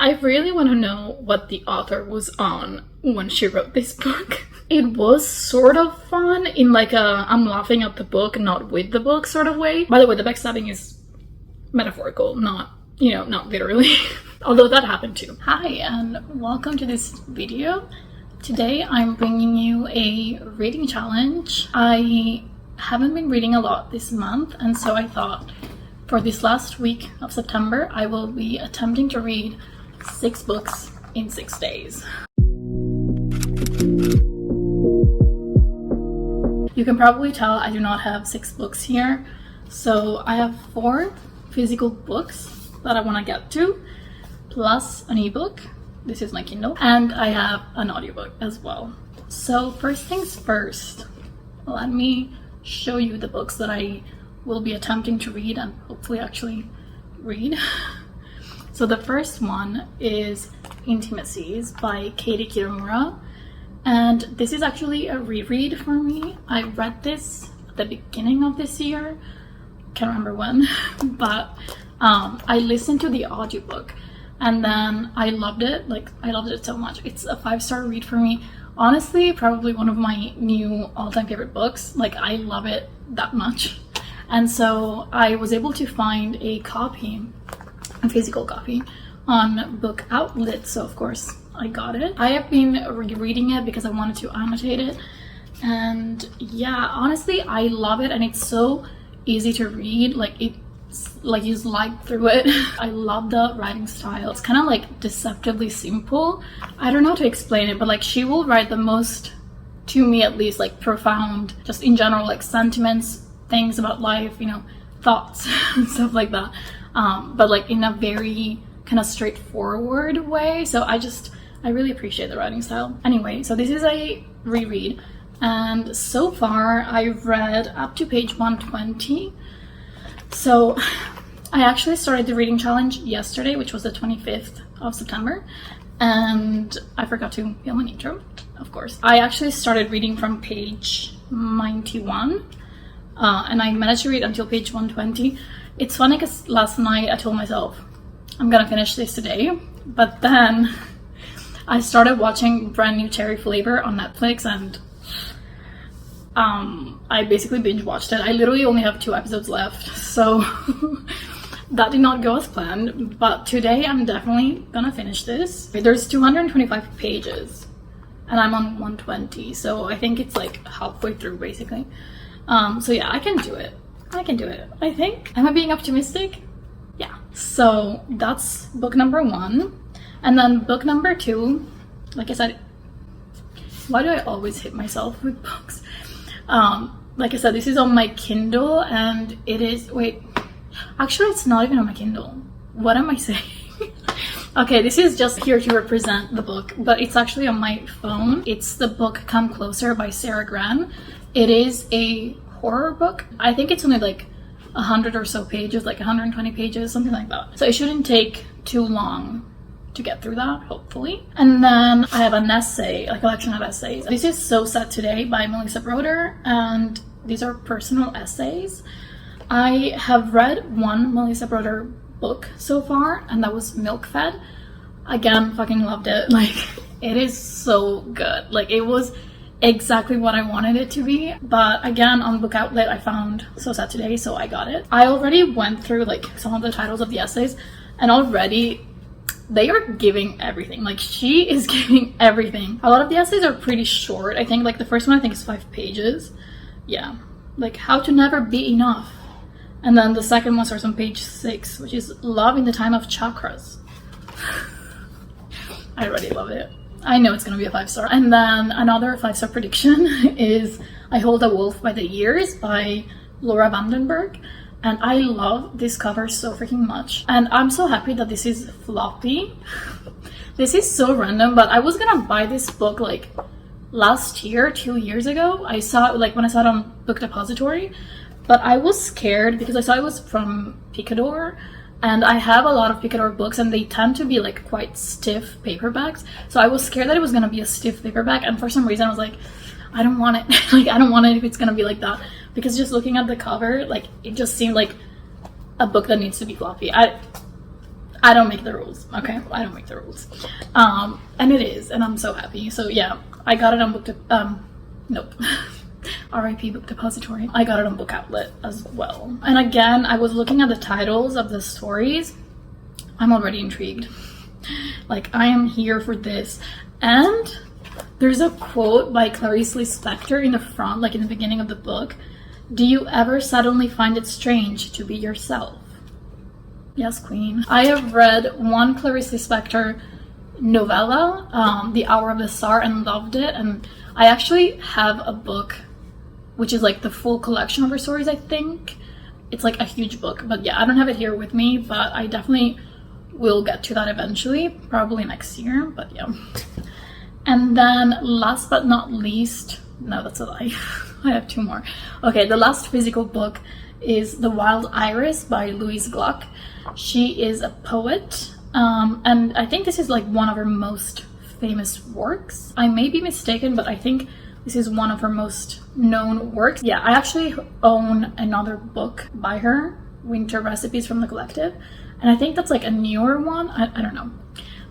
I really want to know what the author was on when she wrote this book. It was sort of fun in like a I'm laughing at the book, not with the book sort of way. By the way, the backstabbing is metaphorical, not, not literally. Although that happened too. Hi, and welcome to this video. Today I'm bringing you a reading challenge. I haven't been reading a lot this month, and so I thought for this last week of September, I will be attempting to read 6 books in 6 days. You can probably tell I do not have 6 books here, so I have 4 physical books that I want to get to, plus an ebook. This is my Kindle, and I have an audiobook as well. So first things first, let me show you the books that I will be attempting to read and hopefully actually read. So the first one is Intimacies by Katie Kitamura, and this is actually a reread for me. I read this at the beginning of this year, can't remember when, but I listened to the audiobook and then I loved it. I loved it so much. It's a 5-star read for me. Honestly, probably one of my new all-time favorite books. I love it that much. And so I was able to find a copy, a physical copy, on Book Outlet, so of course I got it. I have been rereading it because I wanted to annotate it, and yeah, honestly I love it, and it's so easy to read. You slide through it. I love the writing style. It's kind of deceptively simple. I don't know how to explain it, but she will write the most, to me at least, profound, just in general, sentiments, things about life, thoughts and stuff like that, but in a very kind of straightforward way. So I really appreciate the writing style. Anyway, so this is a reread, and so far I've read up to page 120. So I actually started the reading challenge yesterday, which was the 25th of September, and I forgot to film an intro, of course. I actually started reading from page 91, and I managed to read until page 120. It's funny because last night I told myself I'm gonna finish this today, but then I started watching Brand New Cherry Flavor on Netflix, and I basically binge watched it. I literally only have 2 episodes left, so that did not go as planned, but today I'm definitely gonna finish this. There's 225 pages and I'm on 120, so I think it's halfway through basically. So yeah, I can do it, I think. Am I being optimistic? Yeah. So that's book number 1, and then book number 2, like I said, why do I always hit myself with books? Like I said, this is on my Kindle, and it is, actually it's not even on my Kindle. What am I saying? Okay, this is just here to represent the book, but it's actually on my phone. It's the book Come Closer by Sarah Gran. It is a horror book. I think it's only 100 or so pages, 120 pages, something like that. So it shouldn't take too long to get through that, hopefully. And then I have an essay, a collection of essays. This is So Sad Today by Melissa Broder, and these are personal essays. I have read one Melissa Broder book so far, and that was Milk Fed. Again, fucking loved it. It is so good. It was exactly what I wanted it to be. But again, on Book Outlet I found So Sad Today, so I got it. I already went through some of the titles of the essays, and already they are giving everything. She is giving everything. A lot of the essays are pretty short. I think the first one I think is 5 pages. Yeah, How to Never Be Enough. And then the second one starts on page 6, which is Love in the Time of Chakras. I already love it. I know it's gonna be a 5-star. And then another 5-star prediction is I Hold a Wolf by the Ears by Laura Vandenberg. And I love this cover so freaking much. And I'm so happy that this is floppy. This is so random, but I was gonna buy this book last year, 2 years ago. I saw it when I saw it on Book Depository, but I was scared because I saw it was from Picador, and I have a lot of Picador books and they tend to be quite stiff paperbacks. So I was scared that it was gonna be a stiff paperback, and for some reason I was I don't want it. I don't want it if it's gonna be like that, because just looking at the cover, it just seemed like a book that needs to be floppy. I don't make the rules, okay? I don't make the rules. And it is, and I'm so happy. So yeah, I got it on nope. RIP Book Depository. I got it on Book Outlet as well. And again, I was looking at the titles of the stories. I'm already intrigued. Like, I am here for this. And there's a quote by Clarice Lispector in the front, like in the beginning of the book. Do you ever suddenly find it strange to be yourself? Yes, queen. I have read one Clarice Lispector novella, The Hour of the Star, and loved it. And I actually have a book which is like the full collection of her stories, I think. It's like a huge book, but yeah, I don't have it here with me, but I definitely will get to that eventually, probably next year, but yeah. And then last but not least, no, that's a lie. I have two more. Okay, the last physical book is The Wild Iris by Louise Gluck. She is a poet, and I think this is like one of her most famous works. I may be mistaken, but I think this is one of her most known works. Yeah, I actually own another book by her, Winter Recipes from the Collective, and I think that's like a newer one. I don't know.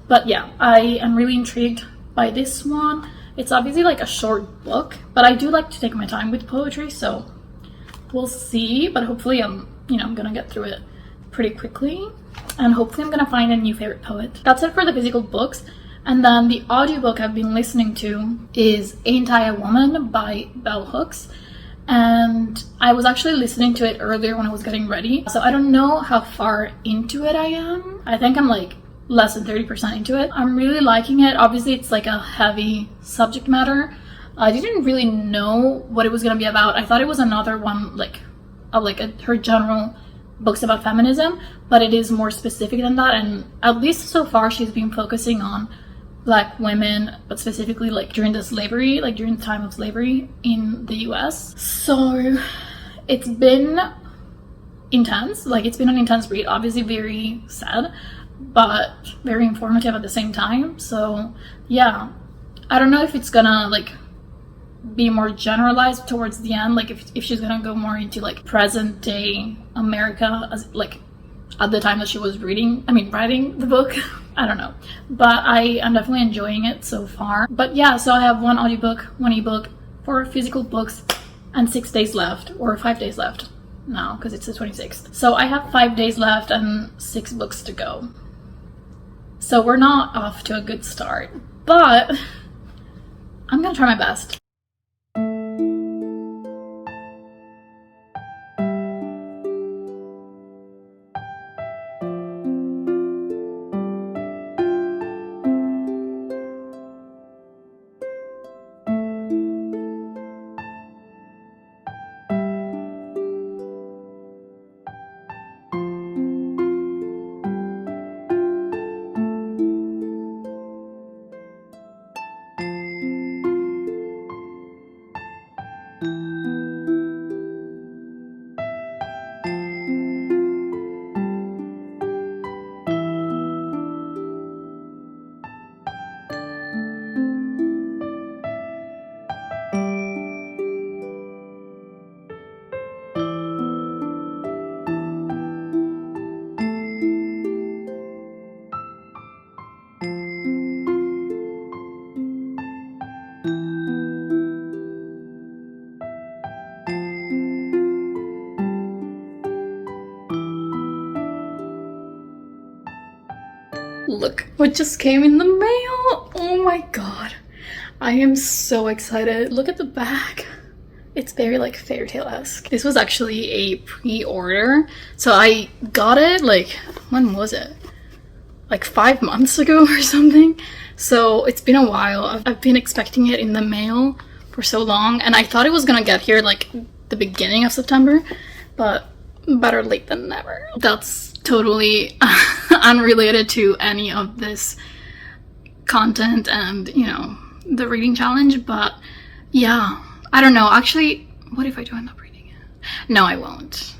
But yeah, I am really intrigued by this one. It's obviously like a short book, but I do like to take my time with poetry, so we'll see. But hopefully I'm gonna get through it pretty quickly, and hopefully I'm gonna find a new favorite poet. That's it for the physical books. And then the audiobook I've been listening to is Ain't I a Woman by Bell Hooks. And I was actually listening to it earlier when I was getting ready. So I don't know how far into it I am. I think I'm like less than 30% into it. I'm really liking it. Obviously it's like a heavy subject matter. I didn't really know what it was going to be about. I thought it was another one her general books about feminism, but it is more specific than that. And at least so far she's been focusing on Black women, but specifically like during the time of slavery in the US. So it's been intense. Like, it's been an intense read, obviously very sad, but very informative at the same time. So yeah, I don't know if it's gonna like be more generalized towards the end, like if she's gonna go more into like present day America as like at the time that she was writing the book. I don't know, but I am definitely enjoying it so far. But yeah, so I have one audiobook, one ebook, 4 physical books, and 6 days left, or 5 days left now because it's the 26th. So I have 5 days left and 6 books to go. So we're not off to a good start, but I'm gonna try my best. Look what just came in the mail. Oh my god, I am so excited. Look at the back. It's very like fairytale-esque. This was actually a pre-order, so I got it like, when was it? Like 5 months ago or something. So it's been a while. I've been expecting it in the mail for so long, and I thought it was gonna get here like the beginning of September, but better late than never. That's totally unrelated to any of this content and, the reading challenge, but yeah, I don't know. Actually, what if I do end up reading it? No, I won't.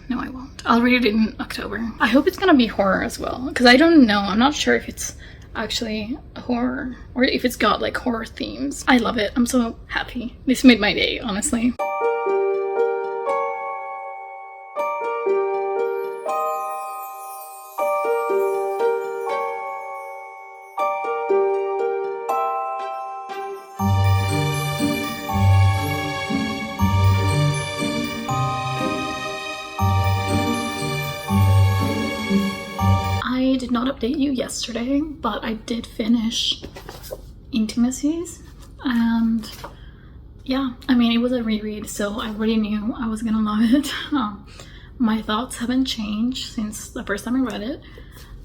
I'll read it in October. I hope it's gonna be horror as well, because I don't know. I'm not sure if it's actually a horror or if it's got like horror themes. I love it. I'm so happy. This made my day, honestly. not update you yesterday, but I did finish Intimacies, and yeah, I mean, it was a reread, so I already knew I was gonna love it. My thoughts haven't changed since the first time I read it,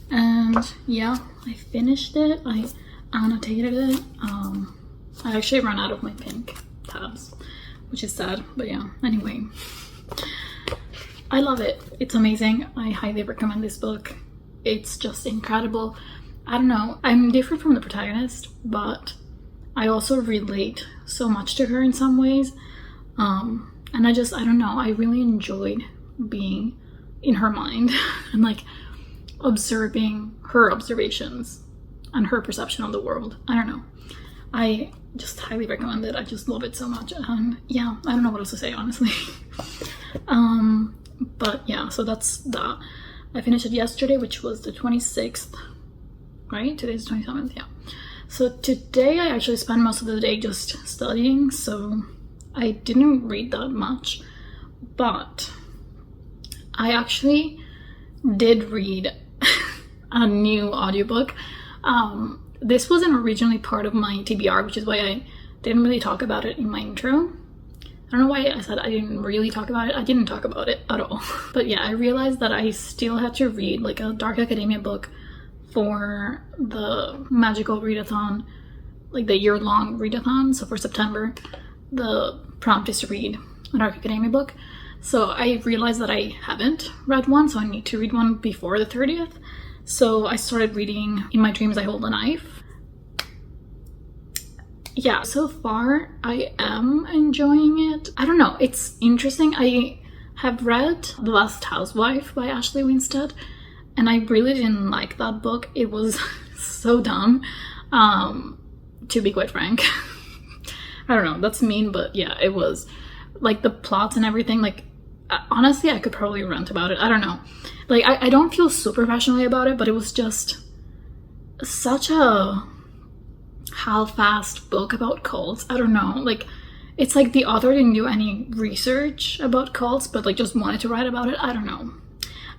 and yeah, I finished it. I annotated it. I actually ran out of my pink tabs, which is sad, but yeah, anyway. I love it. It's amazing. I highly recommend this book. It's just incredible. I don't know, I'm different from the protagonist, but I also relate so much to her in some ways. And I don't know, I really enjoyed being in her mind and like observing her observations and her perception of the world. I don't know. I just highly recommend it. I just love it so much. And yeah, I don't know what else to say, honestly. But yeah, so that's that. I finished it yesterday, which was the 26th, right? Today's the 27th, yeah. So today I actually spent most of the day just studying, so I didn't read that much, but I actually did read a new audiobook. This wasn't originally part of my TBR, which is why I didn't really talk about it in my intro. I don't know why I said I didn't really talk about it. I didn't talk about it at all. But yeah, I realized that I still had to read like a dark academia book for the magical readathon, like the year-long readathon. So for September, the prompt is to read a dark academia book. So I realized that I haven't read one, so I need to read one before the 30th. So I started reading In My Dreams I Hold a Knife. Yeah, so far I am enjoying it. I don't know, it's interesting. I have read The Last Housewife by Ashley Winstead, and I really didn't like that book. It was so dumb, to be quite frank. I don't know, that's mean, but yeah, it was. Like the plots and everything, like honestly, I could probably rant about it. I don't know. Like I don't feel super passionately about it, but it was just such a half-assed book about cults. I don't know, like it's like the author didn't do any research about cults, but like just wanted to write about it. I don't know,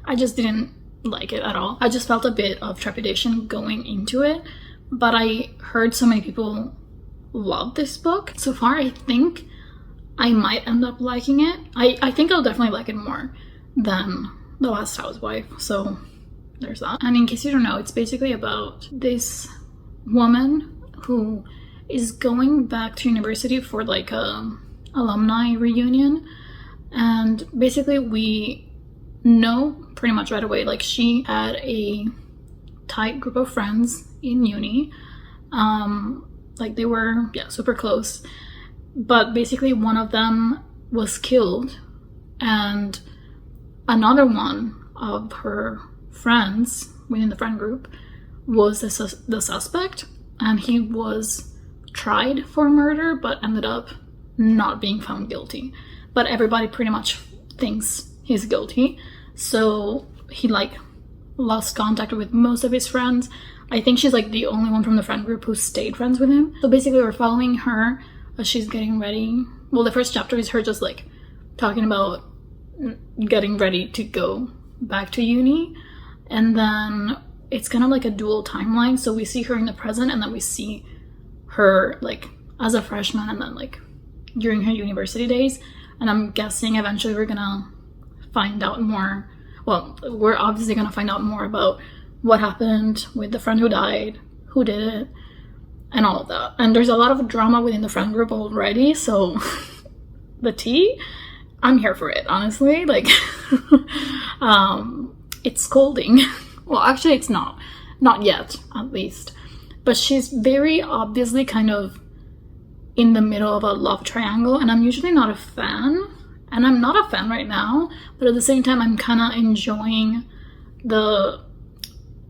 I just didn't like it at all. I just felt a bit of trepidation going into it, but I heard so many people love this book. So far I think I might end up liking it. I think I'll definitely like it more than The Last Housewife, so there's that. And in case you don't know, it's basically about this woman who is going back to university for like a alumni reunion, and basically we know pretty much right away, like she had a tight group of friends in uni, like they were super close, but basically one of them was killed and another one of her friends within the friend group was the suspect, and he was tried for murder but ended up not being found guilty. But everybody pretty much thinks he's guilty, so he like lost contact with most of his friends. I think she's like the only one from the friend group who stayed friends with him. So basically we're following her as she's getting ready. Well, the first chapter is her just like talking about getting ready to go back to uni, and then it's kind of like a dual timeline. So we see her in the present, and then we see her like as a freshman, and then like during her university days. And I'm guessing eventually we're gonna find out more. Well, we're obviously gonna find out more about what happened with the friend who died, who did it, and all of that. And there's a lot of drama within the friend group already, so the tea, I'm here for it, honestly. Like it's scolding. Well, actually it's not yet, at least, but she's very obviously kind of in the middle of a love triangle, and I'm usually not a fan, and I'm not a fan right now, but at the same time I'm kind of enjoying the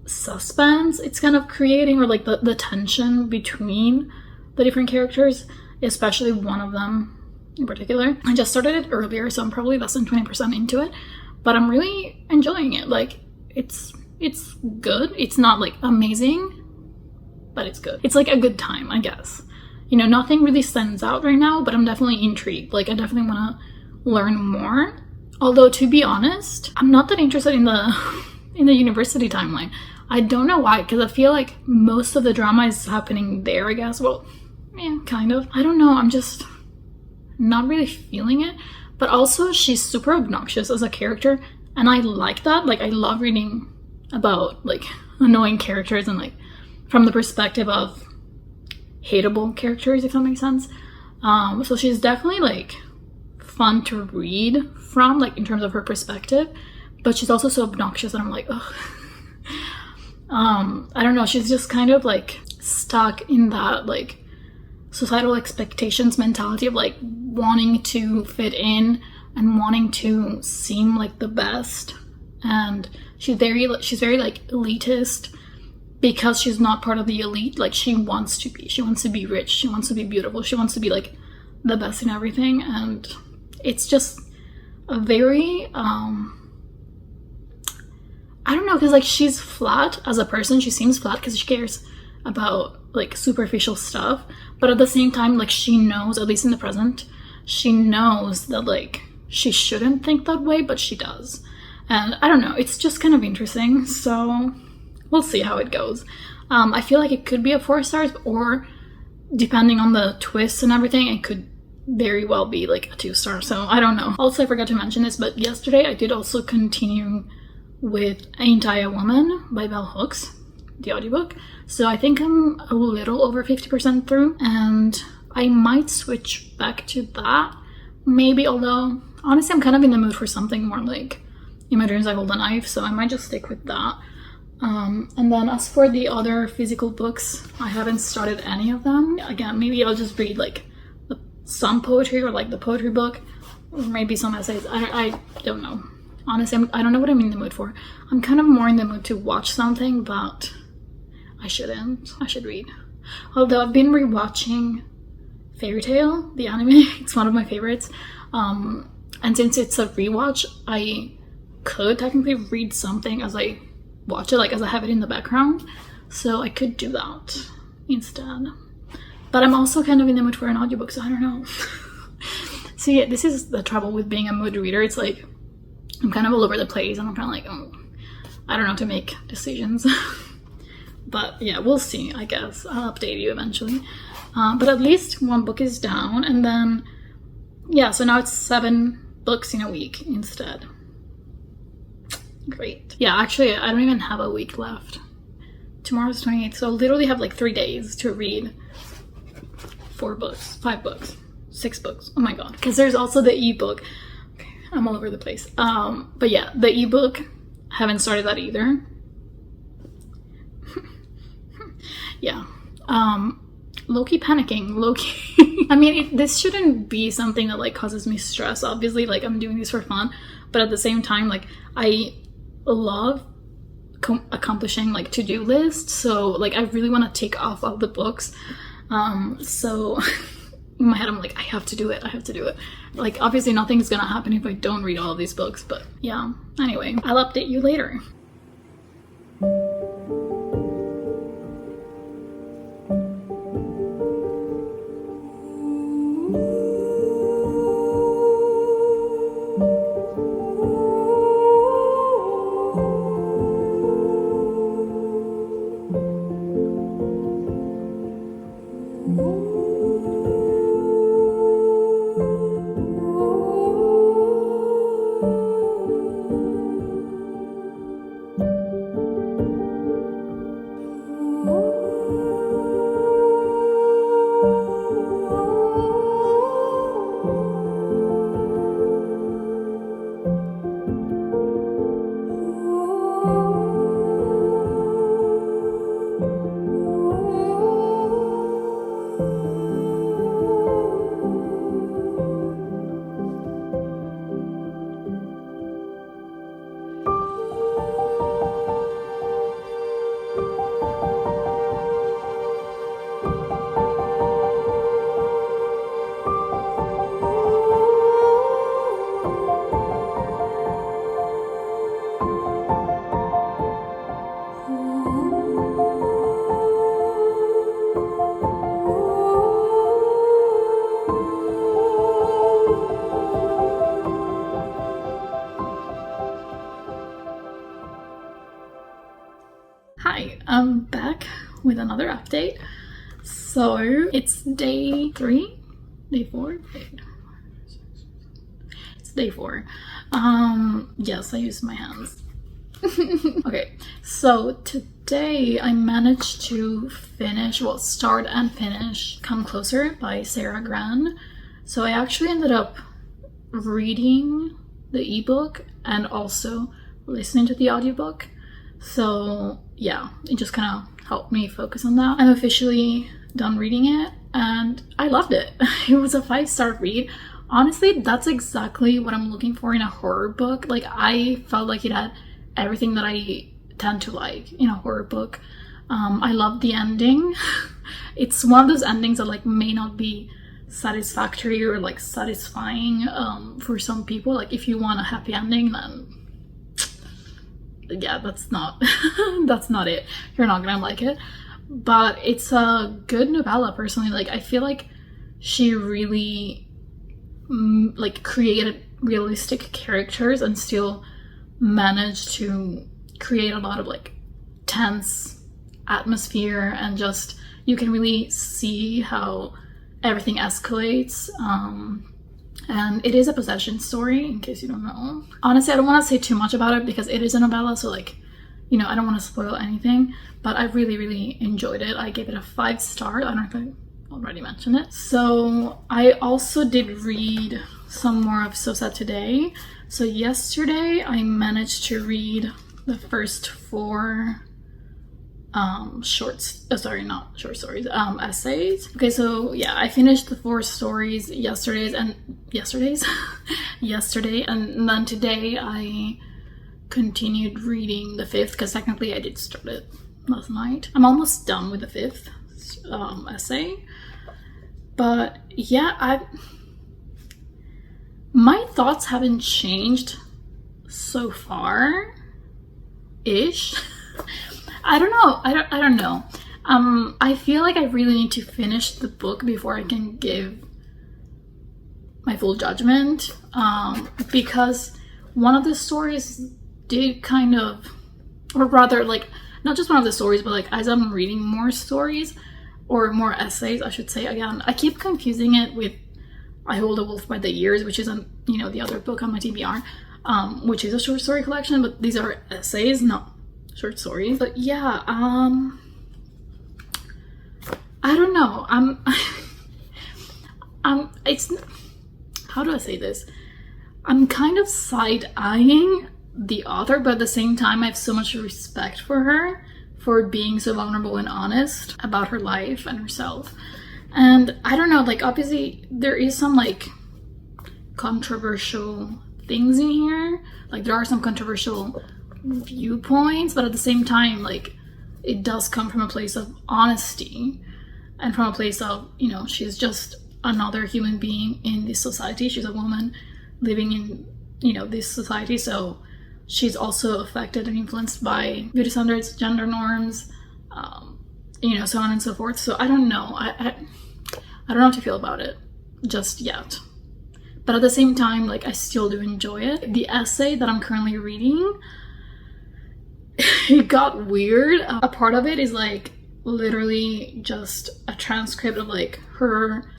suspense it's kind of creating, or like the tension between the different characters, especially one of them in particular. I just started it earlier, so I'm probably less than 20% into it, but I'm really enjoying it. Like it's good. It's not like amazing, but it's good. It's like a good time, I guess. You know, nothing really stands out right now, but I'm definitely intrigued. Like I definitely want to learn more. Although to be honest, I'm not that interested in the university timeline. I don't know why, because I feel like most of the drama is happening there, I guess. Well, yeah, kind of. I don't know, I'm just not really feeling it. But also, she's super obnoxious as a character, and I like that. Like, I love reading about, like, annoying characters and, like, from the perspective of hateable characters, if that makes sense. So she's definitely, like, fun to read from, like, in terms of her perspective, but she's also so obnoxious, and I'm like, ugh. I don't know, she's just kind of, like, stuck in that, like, societal expectations mentality of, like, wanting to fit in and wanting to seem like the best. And she's very like elitist because she's not part of the elite. Like, she wants to be rich, she wants to be beautiful, she wants to be, like, the best in everything. And it's just a very I don't know, because, like, she's flat as a person. She seems flat because she cares about, like, superficial stuff, but at the same time, like, she knows, at least in the present, she knows that, like, she shouldn't think that way, but she does. And I don't know, it's just kind of interesting, so we'll see how it goes. I feel like it could be a 4 stars, or depending on the twists and everything, it could very well be like a 2 star, so I don't know. Also, I forgot to mention this, but yesterday I did also continue with Ain't I a Woman by Bell Hooks, the audiobook. So I think I'm a little over 50% through, and I might switch back to that, maybe, although honestly I'm kind of in the mood for something more like In My Dreams I Hold a Knife, so I might just stick with that. And then as for the other physical books, I haven't started any of them. Again, maybe I'll just read, like, some poetry, or, like, the poetry book, or maybe some essays. I don't know. Honestly, I don't know what I'm in the mood for. I'm kind of more in the mood to watch something, but I shouldn't. I should read. Although I've been rewatching Fairy Tail, the anime. It's one of my favorites. And since it's a rewatch, I could technically read something as I watch it, like, as I have it in the background. So I could do that instead. But I'm also kind of in the mood for an audiobook, so I don't know. So yeah, this is the trouble with being a mood reader. It's like, I'm kind of all over the place, and I'm kind of like, oh, I don't know how to make decisions. But yeah, we'll see, I guess. I'll update you eventually. But at least one book is down, and then, yeah, so now it's 7 books in a week instead. Great. Yeah, actually, I don't even have a week left. Tomorrow's 28th, so I'll literally have, like, 3 days to read 4 books, 5 books, 6 books. Oh my god. Because there's also the ebook. Okay, I'm all over the place. But yeah, the ebook, haven't started that either. Yeah. Low-key panicking, low-key. I mean, this shouldn't be something that, like, causes me stress. Obviously, like, I'm doing this for fun, but at the same time, like, I love accomplishing, like, to-do lists, so, like, I really want to take off all the books. So in my head I'm like, I have to do it. Like, obviously nothing's gonna happen if I don't read all of these books, but yeah. Anyway, I'll update you later. another update. So it's day 3, day 4, it's day 4. Yes, I used my hands. Okay, so today I managed to finish, well, start and finish Come Closer by Sarah Gran. So I actually ended up reading the ebook and also listening to the audiobook. So yeah, it just kind of helped me focus on that. I'm officially done reading it and I loved it. It was a 5-star read. Honestly, that's exactly what I'm looking for in a horror book. Like, I felt like it had everything that I tend to like in a horror book. I love the ending. It's one of those endings that like may not be satisfactory or like satisfying for some people. Like, if you want a happy ending, then yeah, that's not that's not it. You're not gonna like it. But it's a good novella personally. Like, I feel like she really like created realistic characters and still managed to create a lot of like tense atmosphere, and just you can really see how everything escalates. And it is a possession story, in case you don't know. Honestly, I don't want to say too much about it because it is a novella, so like, you know, I don't want to spoil anything, but I really enjoyed it. I gave it a 5-star. I don't know if I already mentioned it. So I also did read some more of So Sad Today. So yesterday I managed to read the first 4 essays. Okay, so yeah, I finished the 4 stories yesterday, and then today I continued reading the 5th, because technically I did start it last night. I'm almost done with the 5th essay. But yeah, my thoughts haven't changed so far ish. I don't know. I don't know. I feel like I really need to finish the book before I can give my full judgment, because one of the stories did kind of, or rather, like, not just one of the stories, but like as I'm reading more stories or more essays, I should say, again, I keep confusing it with I Hold a Wolf by the Ears, which is the other book on my TBR, which is a short story collection, but these are essays, not short stories. But yeah, I don't know. It's, how do I say this? I'm kind of side-eyeing the author, but at the same time, I have so much respect for her for being so vulnerable and honest about her life and herself. And I don't know, like, obviously there is some like controversial things in here. Like, there are some controversial viewpoints, but at the same time, like, it does come from a place of honesty and from a place of, you know, she's just another human being in this society. She's a woman living in, you know, this society, so she's also affected and influenced by beauty standards, gender norms, you know, so on and so forth. So I don't know. I don't know how to feel about it just yet. But at the same time, like, I still do enjoy it. The essay that I'm currently reading, it got weird. A part of it is like literally just a transcript of like her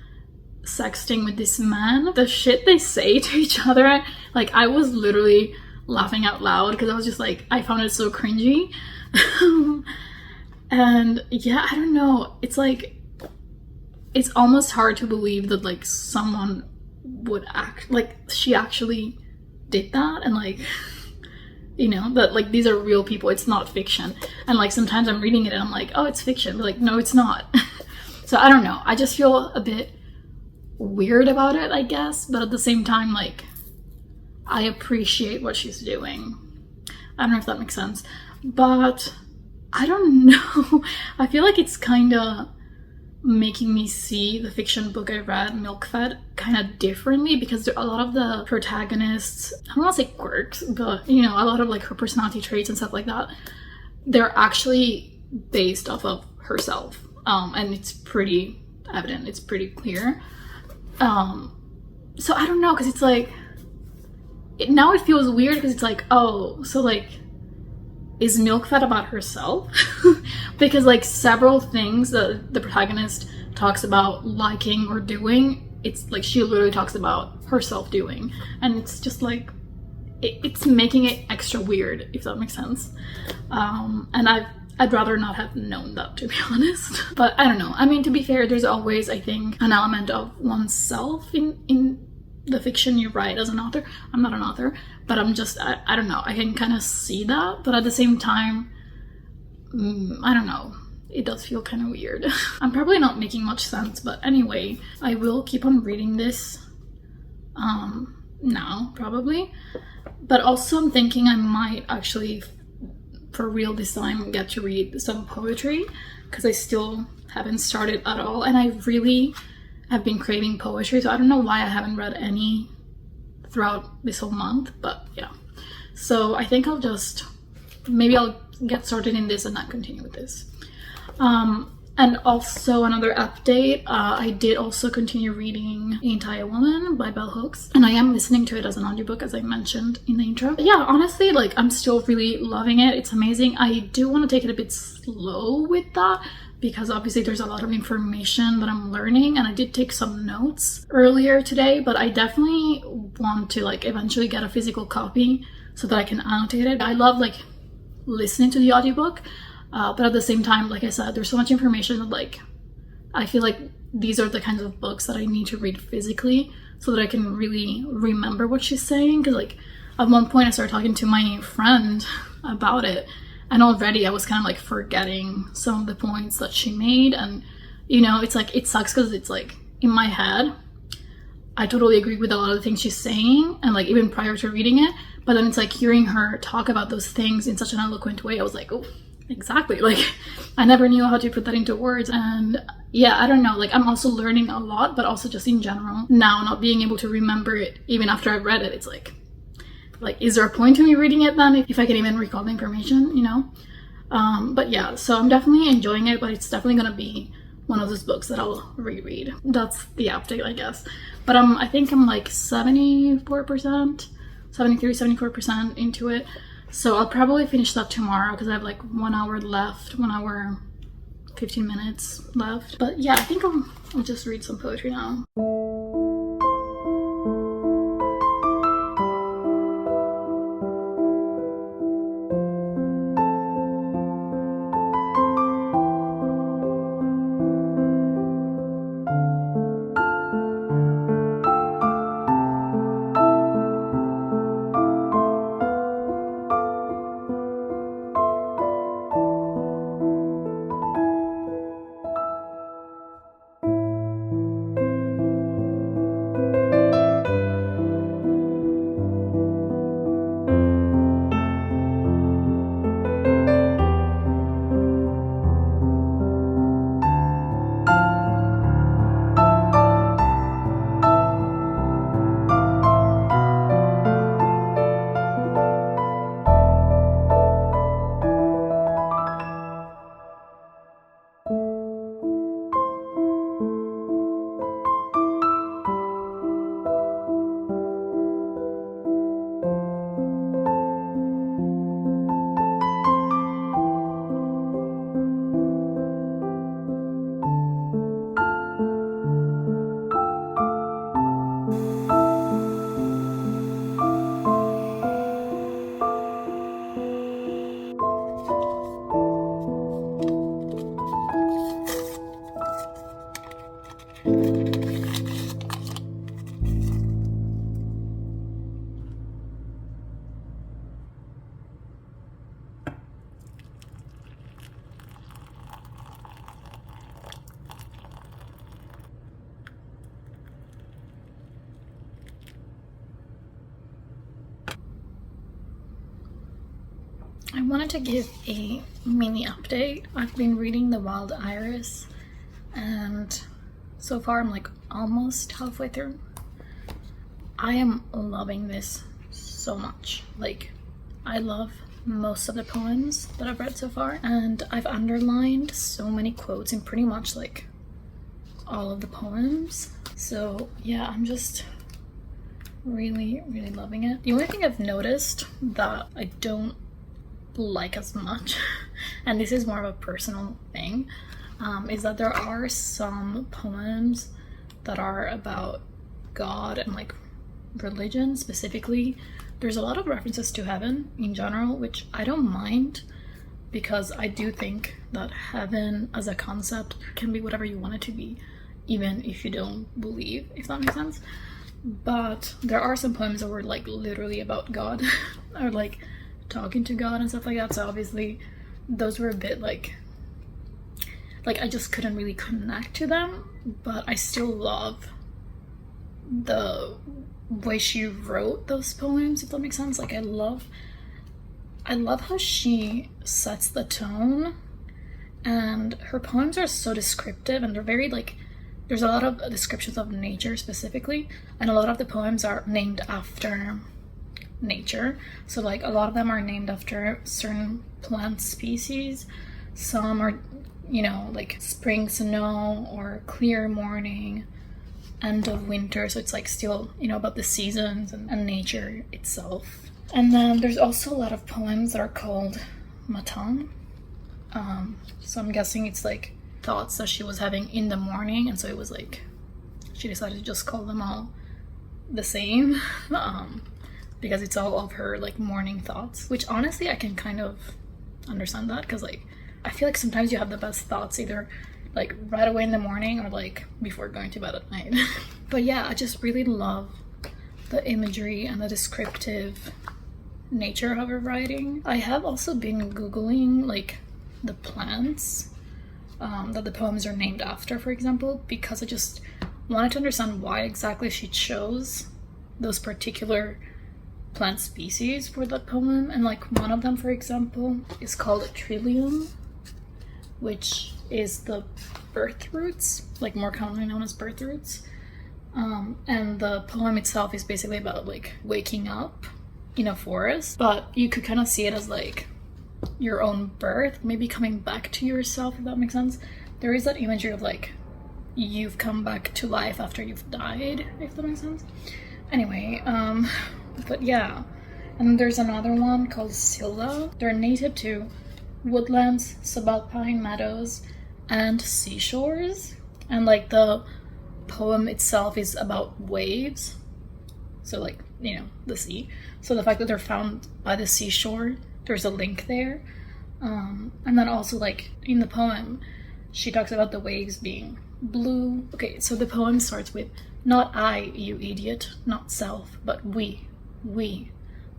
sexting with this man. The shit they say to each other, like, I was literally laughing out loud because I was just like, I found it so cringy. And yeah, I don't know, it's like, it's almost hard to believe that like someone would act like she actually did that, and like, you know, that like these are real people, it's not fiction. And like sometimes I'm reading it and I'm like, oh, it's fiction, but like, no, it's not. So I don't know, I just feel a bit weird about it, I guess, but at the same time, like, I appreciate what she's doing. I don't know if that makes sense, but I don't know. I feel like it's kind of making me see the fiction book I read, Milkfed, kind of differently, because a lot of the protagonists, I don't want to say quirks, but, you know, a lot of like her personality traits and stuff like that, they're actually based off of herself, and it's pretty evident, it's pretty clear. So I don't know, because it's like, now it feels weird, because it's like, oh, so like is milk-fed about herself. Because like several things that the protagonist talks about liking or doing, it's like she literally talks about herself doing, and it's just like it's making it extra weird, if that makes sense. And I'd rather not have known that, to be honest. But I don't know. I mean, to be fair, there's always, I think, an element of oneself in the fiction you write as an author. I'm not an author, but I'm just, I don't know. I can kind of see that, but at the same time, I don't know. It does feel kind of weird. I'm probably not making much sense, but anyway, I will keep on reading this now, probably. But also I'm thinking I might actually, for real this time, get to read some poetry, because I still haven't started at all, and I really have been craving poetry, so I don't know why I haven't read any throughout this whole month, but yeah. So I think maybe I'll get started in this and not continue with this. And also another update, I did also continue reading Ain't I a Woman by Bell Hooks, and I am listening to it as an audiobook, as I mentioned in the intro. But yeah, honestly, like, I'm still really loving it. It's amazing. I do want to take it a bit slow with that, because obviously there's a lot of information that I'm learning, and I did take some notes earlier today, but I definitely want to like eventually get a physical copy so that I can annotate it. I love like listening to the audiobook, but at the same time, like I said, there's so much information that like I feel like these are the kinds of books that I need to read physically so that I can really remember what she's saying. Because like at one point I started talking to my friend about it, and already I was kind of like forgetting some of the points that she made. And you know, it's like, it sucks because it's like in my head I totally agree with a lot of the things she's saying, and like even prior to reading it, but then it's like hearing her talk about those things in such an eloquent way, I was like, oh, exactly, like I never knew how to put that into words. And yeah, I don't know, like I'm also learning a lot, but also just in general now, not being able to remember it even after I've read it, it's like is there a point to me reading it then if I can even recall the information, you know? But yeah, so I'm definitely enjoying it, but it's definitely gonna be one of those books that I'll reread. That's the update, I guess. But I think I'm like 74%, 73, 74% into it. So I'll probably finish that tomorrow because I have like 1 hour left, 1 hour, 15 minutes left. But yeah, I think I'll just read some poetry now. I wanted to give a mini update. I've been reading The Wild Iris, and so far I'm like almost halfway through. I am loving this so much. Like, I love most of the poems that I've read so far, and I've underlined so many quotes in pretty much like all of the poems. So yeah, I'm just really loving it. The only thing I've noticed that I don't like as much, and this is more of a personal thing, is that there are some poems that are about God and like religion specifically. There's a lot of references to heaven in general, which I don't mind, because I do think that heaven as a concept can be whatever you want it to be, even if you don't believe, if that makes sense. But there are some poems that were like literally about God or like talking to God and stuff like that, so obviously those were a bit like I just couldn't really connect to them, but I still love the way she wrote those poems, if that makes sense. Like I love how she sets the tone, and her poems are so descriptive, and they're very like, there's a lot of descriptions of nature specifically, and a lot of the poems are named after nature. So like a lot of them are named after certain plant species. Some are, you know, like spring snow or clear morning, end of winter, so it's like still, you know, about the seasons and nature itself. And then there's also a lot of poems that are called matang, so I'm guessing it's like thoughts that she was having in the morning, and so it was like she decided to just call them all the same, because it's all of her like morning thoughts, which honestly I can kind of understand that, because like I feel like sometimes you have the best thoughts either like right away in the morning or like before going to bed at night. But yeah, I just really love the imagery and the descriptive nature of her writing. I have also been googling like the plants that the poems are named after, for example, because I just wanted to understand why exactly she chose those particular plant species for that poem. And like one of them, for example, is called Trillium, which is the birth roots, like more commonly known as birth roots. And the poem itself is basically about like waking up in a forest, but you could kind of see it as like your own birth, maybe coming back to yourself, if that makes sense. There is that imagery of like you've come back to life after you've died, if that makes sense. Anyway, but yeah. And there's another one called Silla. They're native to woodlands, subalpine meadows, and seashores. And like the poem itself is about waves, so like, you know, the sea. So the fact that they're found by the seashore, there's a link there. And then also like in the poem she talks about the waves being blue. Okay, so the poem starts with, not I, you idiot, not self, but we,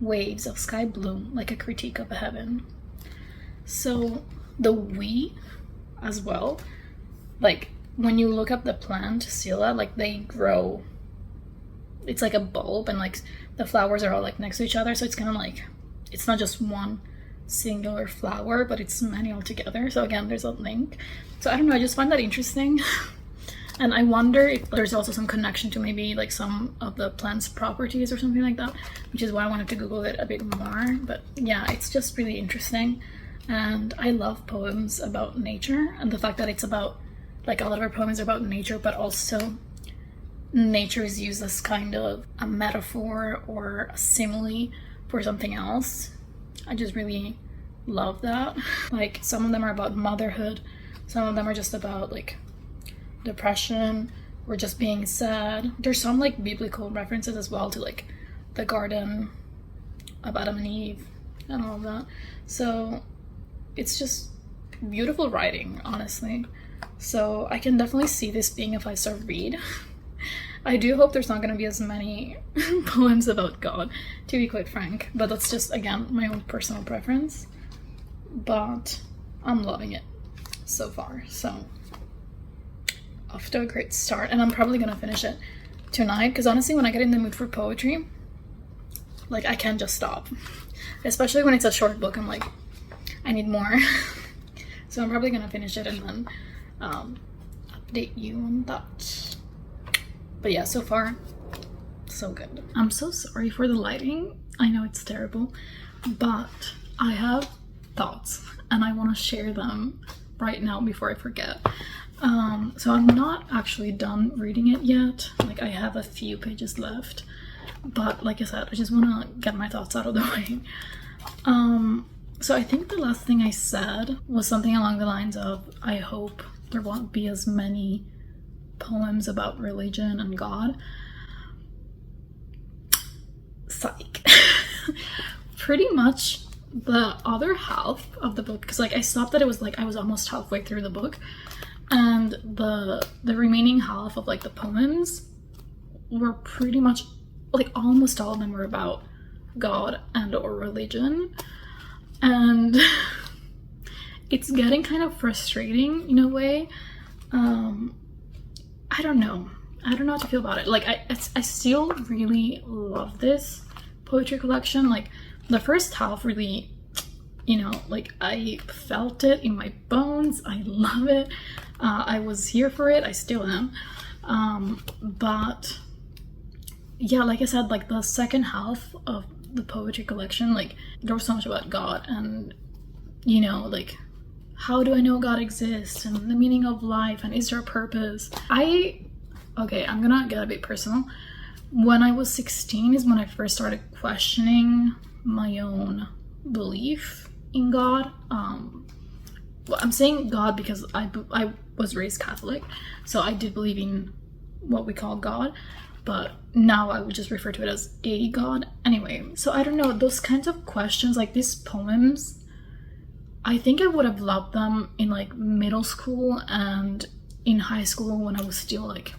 waves of sky blue, like a critique of heaven. So the we as well, like when you look up the plant Silla, like they grow, it's like a bulb, and like the flowers are all like next to each other, so it's kind of like, it's not just one singular flower, but it's many all together. So again, there's a link. So I don't know, I just find that interesting. And I wonder if there's also some connection to maybe like some of the plant's properties or something like that, which is why I wanted to Google it a bit more. But yeah, it's just really interesting. And I love poems about nature, and the fact that it's about, like, a lot of our poems are about nature, but also nature is used as kind of a metaphor or a simile for something else. I just really love that. Like, some of them are about motherhood, some of them are just about like depression or just being sad. There's some like biblical references as well to like the garden of Adam and Eve and all of that. So it's just beautiful writing, honestly. So I can definitely see this being a 5-star read. I do hope there's not going to be as many poems about God, to be quite frank, but that's just, again, my own personal preference. But I'm loving it so far, so off to a great start. And I'm probably going to finish it tonight, because honestly, when I get in the mood for poetry, like, I can't just stop. Especially when it's a short book, I'm like, I need more. So I'm probably going to finish it and then update you on that. But yeah, so far, so good. I'm so sorry for the lighting. I know it's terrible, but I have thoughts and I want to share them right now before I forget. So I'm not actually done reading it yet. Like, I have a few pages left, but like I said, I just want to get my thoughts out of the way. So I think the last thing I said was something along the lines of, I hope there won't be as many poems about religion and God. Psych. Pretty much the other half of the book, because like I stopped at it was like I was almost halfway through the book, and the remaining half of like the poems were pretty much like almost all of them were about God and or religion. And it's getting kind of frustrating in a way. I don't know how to feel about it. Like I still really love this poetry collection. Like the first half really, you know, like I felt it in my bones. I love it. I was here for it. I still am. But yeah, like I said, like the second half of the poetry collection, like there was so much about God and, you know, like how do I know God exists and the meaning of life and is there a purpose? Okay, I'm gonna get a bit personal. When I was 16 is when I first started questioning my own belief in God. Well, I'm saying God because I was raised Catholic, so I did believe in what we call God, but now I would just refer to it as a God. Anyway, so I don't know, those kinds of questions, like these poems, I think I would have loved them in like middle school and in high school when I was still like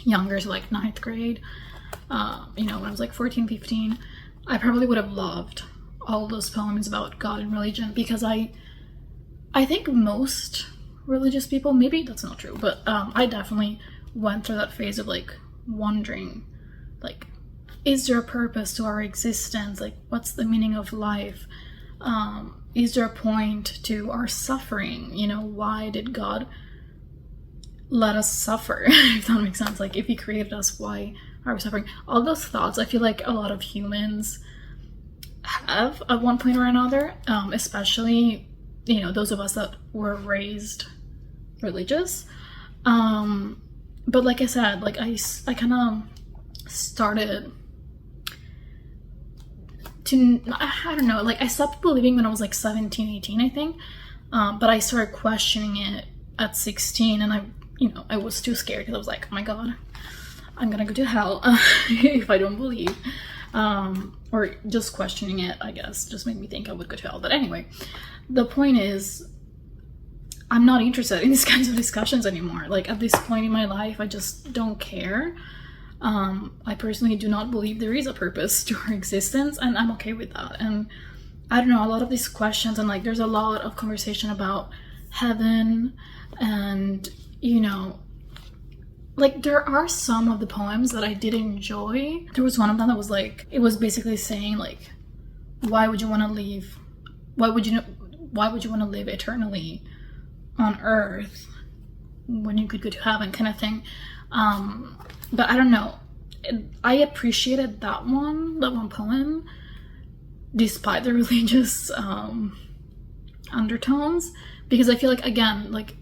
younger, so like 9th grade, you know, when I was like 14, 15, I probably would have loved all those poems about God and religion, because I think most religious people, maybe that's not true, but I definitely went through that phase of like wondering, like, is there a purpose to our existence? Like, what's the meaning of life? Is there a point to our suffering? You know, why did God let us suffer? If that makes sense. Like, if he created us, why are we suffering? All those thoughts, I feel like a lot of humans have at one point or another, especially, you know, those of us that were raised religious. But like I said, like I kind of started to, I don't know, like I stopped believing when I was like 17, 18, I think. But I started questioning it at 16, and I was too scared because I was like, oh my God, I'm gonna go to hell if I don't believe. Or just questioning it, I guess, just made me think I would go to hell. But anyway, the point is, I'm not interested in these kinds of discussions anymore. Like, at this point in my life, I just don't care. I personally do not believe there is a purpose to our existence, and I'm okay with that. And I don't know, a lot of these questions, and like there's a lot of conversation about heaven, and you know, like there are some of the poems that I did enjoy. There was one of them that was like, it was basically saying like, why would you want to leave? Why would you want to live eternally on earth when you could go to heaven, kind of thing. But I don't know, I appreciated that one poem despite the religious undertones, because I feel like, again, like,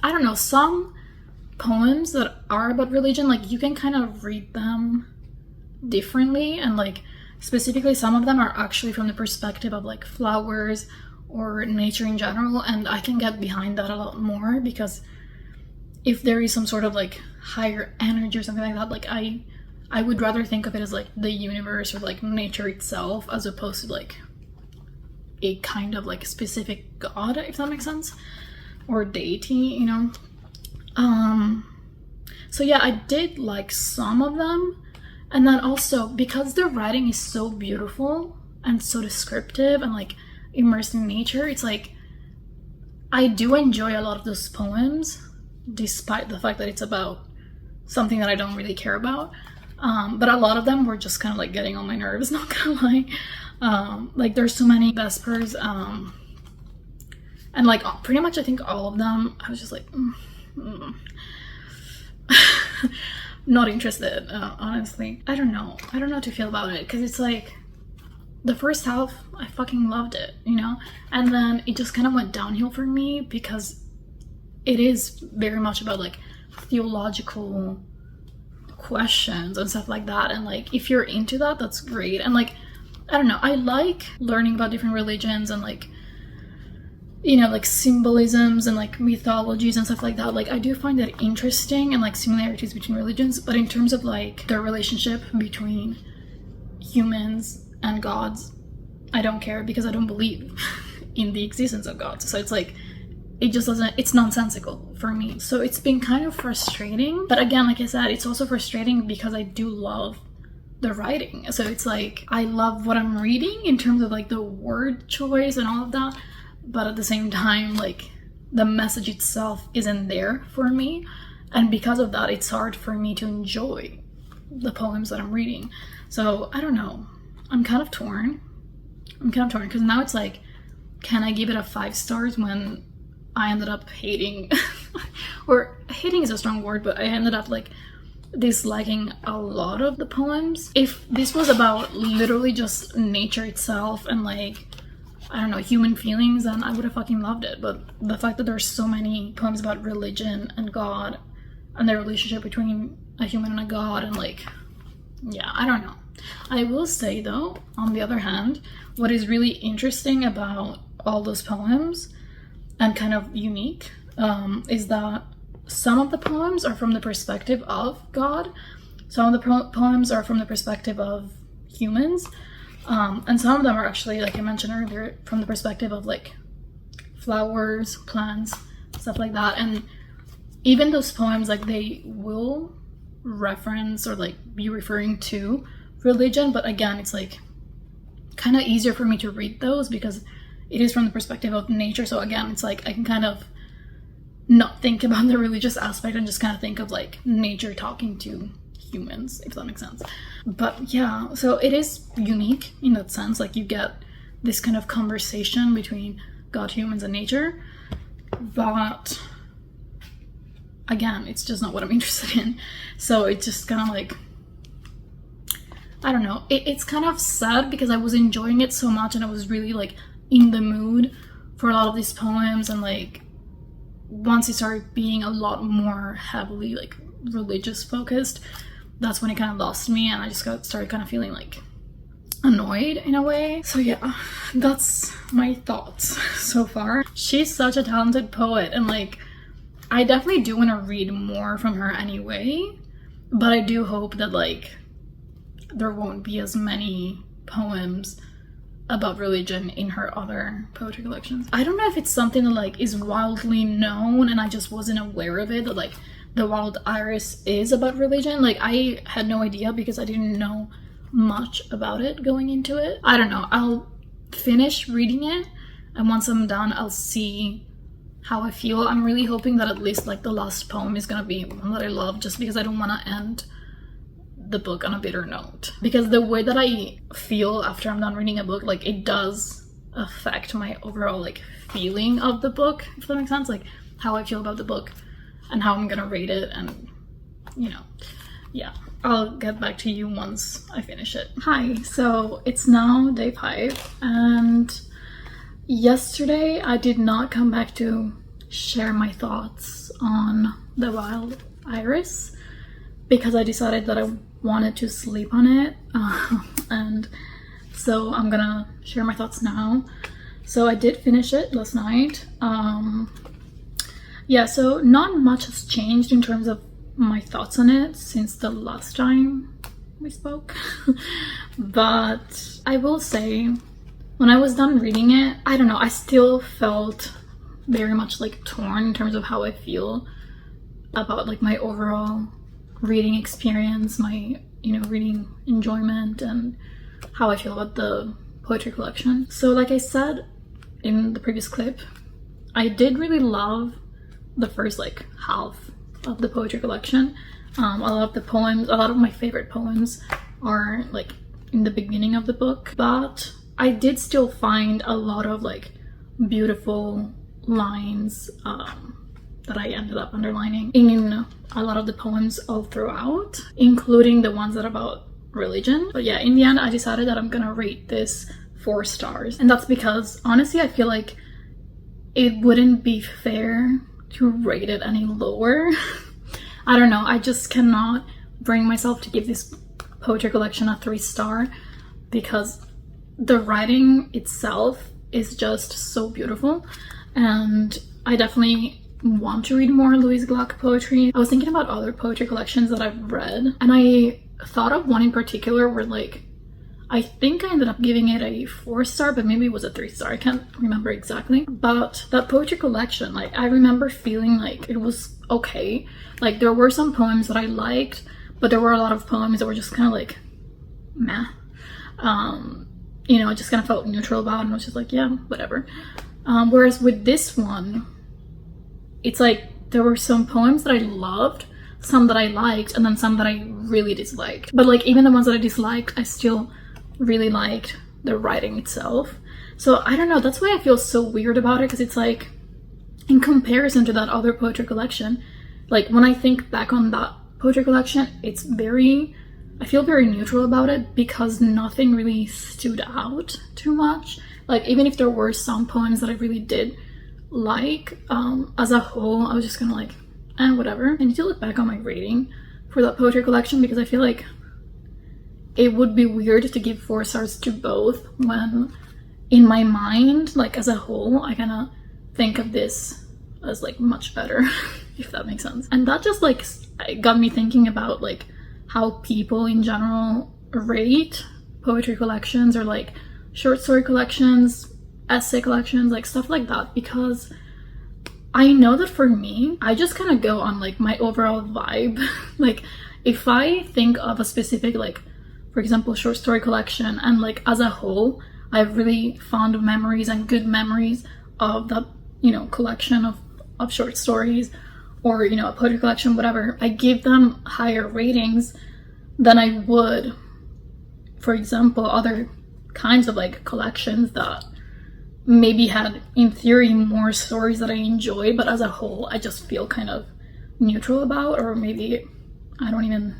I don't know, some poems that are about religion, like you can kind of read them differently, and like specifically some of them are actually from the perspective of like flowers or nature in general, and I can get behind that a lot more, because if there is some sort of like higher energy or something like that, like I would rather think of it as like the universe or like nature itself, as opposed to like a kind of like specific god, if that makes sense, or deity, you know. So yeah, I did like some of them, and then also because the writing is so beautiful and so descriptive and like immersed in nature, it's like I do enjoy a lot of those poems despite the fact that it's about something that I don't really care about. But a lot of them were just kind of like getting on my nerves, not gonna lie. Like there's so many Vespers, and like pretty much I think all of them I was just like not interested, honestly. I don't know how to feel about it, because it's like the first half I fucking loved it, you know, and then it just kind of went downhill for me, because it is very much about like theological questions and stuff like that, and like if you're into that, that's great. And like I don't know, I like learning about different religions and like, you know, like symbolisms and like mythologies and stuff like that. Like I do find that interesting, and like similarities between religions, but in terms of like the relationship between humans and gods, I don't care, because I don't believe in the existence of gods. So it's like, it just doesn't, it's nonsensical for me. So it's been kind of frustrating, but again, like I said, it's also frustrating because I do love the writing. So it's like, I love what I'm reading in terms of like the word choice and all of that, but at the same time, like the message itself isn't there for me, and because of that, it's hard for me to enjoy the poems that I'm reading. So I don't know, I'm kind of torn because now it's like, can I give it a 5 stars when I ended up hating or hating is a strong word, but I ended up like disliking a lot of the poems. If this was about literally just nature itself and like, I don't know, human feelings, then I would have fucking loved it. But the fact that there's so many poems about religion and God and the relationship between a human and a god, and like, yeah, I don't know. I will say though, on the other hand, what is really interesting about all those poems and kind of unique is that some of the poems are from the perspective of God, some of the poems are from the perspective of humans, and some of them are actually, like I mentioned earlier, from the perspective of like flowers, plants, stuff like that. And even those poems, like they will reference or like be referring to religion, but again, it's like kind of easier for me to read those because it is from the perspective of nature. So again, it's like I can kind of not think about the religious aspect and just kind of think of like nature talking to humans, if that makes sense. But yeah, so it is unique in that sense. Like you get this kind of conversation between God, humans, and nature, but again, it's just not what I'm interested in. So it's just kind of like, I don't know, it's kind of sad because I was enjoying it so much and I was really like in the mood for a lot of these poems, and like once it started being a lot more heavily like religious focused, that's when it kind of lost me, and I just started kind of feeling like annoyed in a way. So yeah, that's my thoughts so far. She's such a talented poet, and like I definitely do want to read more from her anyway, but I do hope that like there won't be as many poems about religion in her other poetry collections. I don't know if it's something that like is wildly known and I just wasn't aware of it, that like the Wild Iris is about religion. Like I had no idea because I didn't know much about it going into it. I don't know, I'll finish reading it, and once I'm done I'll see how I feel. I'm really hoping that at least like the last poem is gonna be one that I love, just because I don't want to end the book on a bitter note, because the way that I feel after I'm done reading a book, like it does affect my overall like feeling of the book, if that makes sense, like how I feel about the book and how I'm gonna rate it. And you know, yeah, I'll get back to you once I finish it. Hi, so it's now day 5, and yesterday I did not come back to share my thoughts on the Wild Iris because I decided that I wanted to sleep on it, and so I'm gonna share my thoughts now. So I did finish it last night. Yeah, so not much has changed in terms of my thoughts on it since the last time we spoke. But I will say, when I was done reading it, I don't know, I still felt very much like torn in terms of how I feel about like my overall reading experience, my, you know, reading enjoyment, and how I feel about the poetry collection. So like I said in the previous clip, I did really love the first like half of the poetry collection. A lot of the poems, a lot of my favorite poems are like in the beginning of the book, but I did still find a lot of like beautiful lines that I ended up underlining in a lot of the poems all throughout, including the ones that are about religion. But yeah, in the end I decided that I'm gonna rate this 4 stars, and that's because honestly I feel like it wouldn't be fair to rate it any lower. I don't know, I just cannot bring myself to give this poetry collection a 3 star because the writing itself is just so beautiful, and I definitely want to read more Louise Gluck poetry. I was thinking about other poetry collections that I've read, and I thought of one in particular where like I think I ended up giving it a 4-star, but maybe it was a 3-star. I can't remember exactly. But that poetry collection, like I remember feeling like it was okay. Like there were some poems that I liked, but there were a lot of poems that were just kind of like meh. You know, I just kind of felt neutral about it and was just like, yeah, whatever. Whereas with this one, it's like there were some poems that I loved, some that I liked, and then some that I really disliked. But like even the ones that I disliked, I still really liked the writing itself. So I don't know, that's why I feel so weird about it, because it's like in comparison to that other poetry collection, like when I think back on that poetry collection, it's very, I feel very neutral about it because nothing really stood out too much. Like even if there were some poems that I really did like, as a whole I was just kind of like whatever. I need to look back on my rating for that poetry collection because I feel like it would be weird to give 4 stars to both when in my mind, like as a whole, I kind of think of this as like much better, if that makes sense. And that just like got me thinking about like how people in general rate poetry collections or like short story collections, essay collections, like stuff like that, because I know that for me, I just kind of go on like my overall vibe. Like if I think of a specific, like for example, short story collection, and like as a whole I have really fond memories and good memories of that, you know, collection of short stories, or you know, a poetry collection, whatever, I give them higher ratings than I would, for example, other kinds of like collections that maybe had in theory more stories that I enjoy, but as a whole I just feel kind of neutral about, or maybe I don't even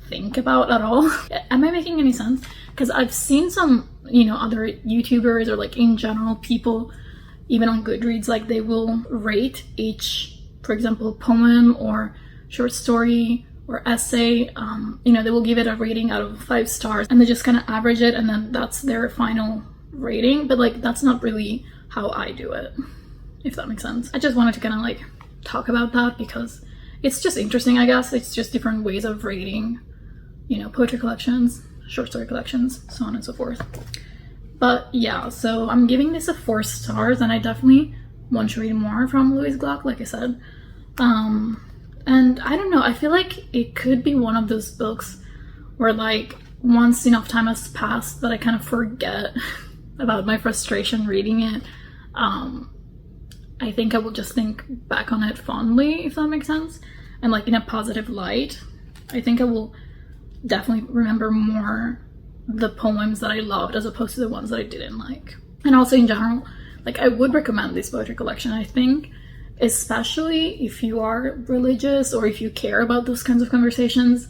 think about at all. Am I making any sense? Because I've seen some, you know, other YouTubers or like in general people, even on Goodreads, like they will rate each, for example, poem or short story or essay, you know, they will give it a rating out of 5 stars and they just kind of average it and then that's their final rating. But like that's not really how I do it, if that makes sense. I just wanted to kind of like talk about that because it's just interesting, I guess. It's just different ways of rating, you know, poetry collections, short story collections, so on and so forth. But yeah, so I'm giving this a 4 stars and I definitely want to read more from Louise Gluck, like I said. And I don't know, I feel like it could be one of those books where like once enough time has passed that I kind of forget about my frustration reading it. I think I will just think back on it fondly, if that makes sense, and like in a positive light. I think I will definitely remember more the poems that I loved as opposed to the ones that I didn't like. And also in general, like I would recommend this poetry collection, I think, especially if you are religious or if you care about those kinds of conversations.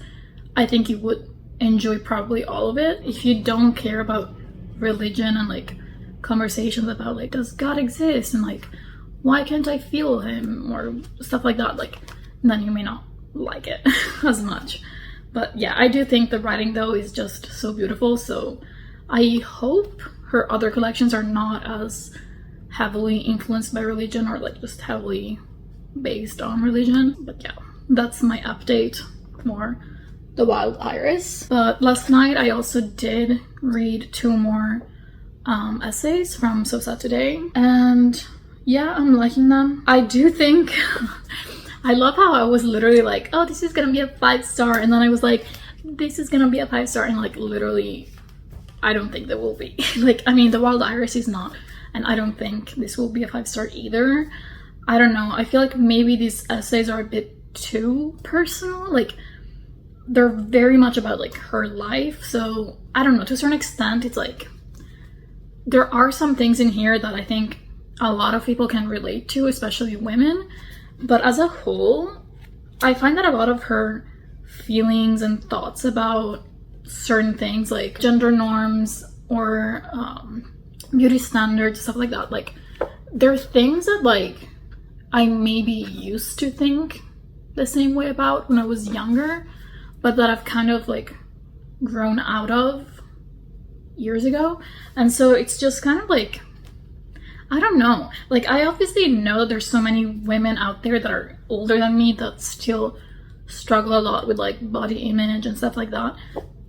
I think you would enjoy probably all of it. If you don't care about religion and like conversations about like, does God exist, and like, why can't I feel him, or stuff like that, like then you may not like it as much. But yeah, I do think the writing though is just so beautiful, so I hope her other collections are not as heavily influenced by religion or like just heavily based on religion. But yeah, that's my update for The Wild Iris. But last night I also did read 2 more essays from So Sad Today, and yeah, I'm liking them. I do think I love how I was literally like, oh, this is gonna be a 5-star, and then I was like, this is gonna be a 5-star, and like literally I don't think there will be. Like, I mean, The Wild Iris is not, and I don't think this will be a 5-star either. I don't know, I feel like maybe these essays are a bit too personal. Like they're very much about like her life, so I don't know, to a certain extent it's like there are some things in here that I think a lot of people can relate to, especially women. But as a whole, I find that a lot of her feelings and thoughts about certain things like gender norms or beauty standards, stuff like that, like they're things that like I maybe used to think the same way about when I was younger, but that I've kind of like grown out of years ago. And so it's just kind of like, I don't know. Like, I obviously know that there's so many women out there that are older than me that still struggle a lot with like body image and stuff like that.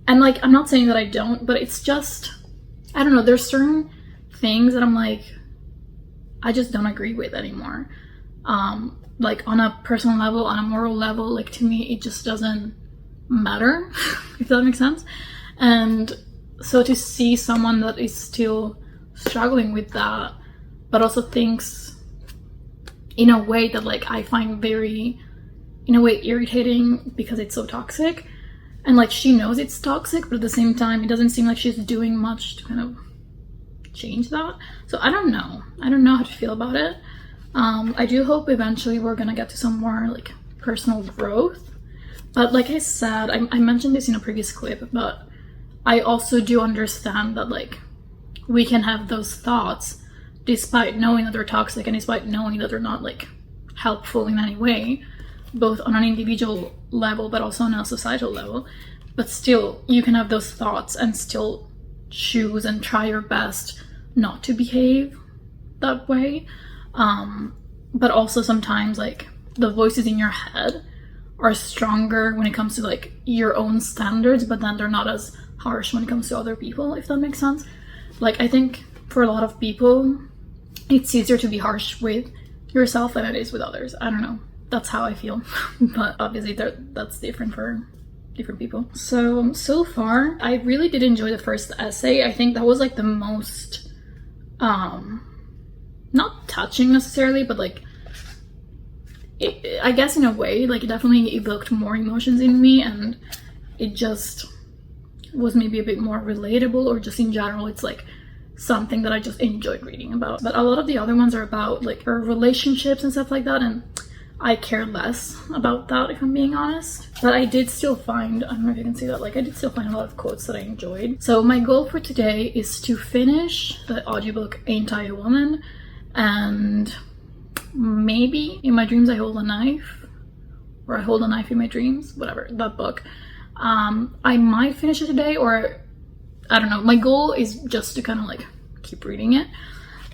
And like, I'm not saying that I don't, but it's just, I don't know, there's certain things that I'm like, I just don't agree with anymore. Like on a personal level, on a moral level, like to me, it just doesn't matter, if that makes sense. And so to see someone that is still struggling with that, but also thinks in a way that like I find very, in a way, irritating because it's so toxic. And like she knows it's toxic, but at the same time, it doesn't seem like she's doing much to kind of change that. So I don't know how to feel about it. I do hope eventually we're gonna get to some more like personal growth. But like I said, I mentioned this in a previous clip, but I also do understand that like we can have those thoughts despite knowing that they're toxic and despite knowing that they're not like helpful in any way, both on an individual level but also on a societal level. But still, you can have those thoughts and still choose and try your best not to behave that way. But also sometimes like the voices in your head are stronger when it comes to like your own standards, but then they're not as harsh when it comes to other people, if that makes sense. Like, I think for a lot of people, it's easier to be harsh with yourself than it is with others. I don't know. That's how I feel. But obviously that's different for different people. So far, I really did enjoy the first essay. I think that was like the most, not touching necessarily, but like, I guess in a way, like it definitely evoked more emotions in me, and it just was maybe a bit more relatable, or just in general, it's like something that I just enjoyed reading about. But a lot of the other ones are about like her relationships and stuff like that, and I care less about that, if I'm being honest. But I did still find, I don't know if you can see that, like I did still find a lot of quotes that I enjoyed. So my goal for today is to finish the audiobook Ain't I a Woman, and maybe In My Dreams I Hold a Knife, or I Hold a Knife in My Dreams, whatever, that book. I might finish it today, or I don't know. My goal is just to kind of like keep reading it.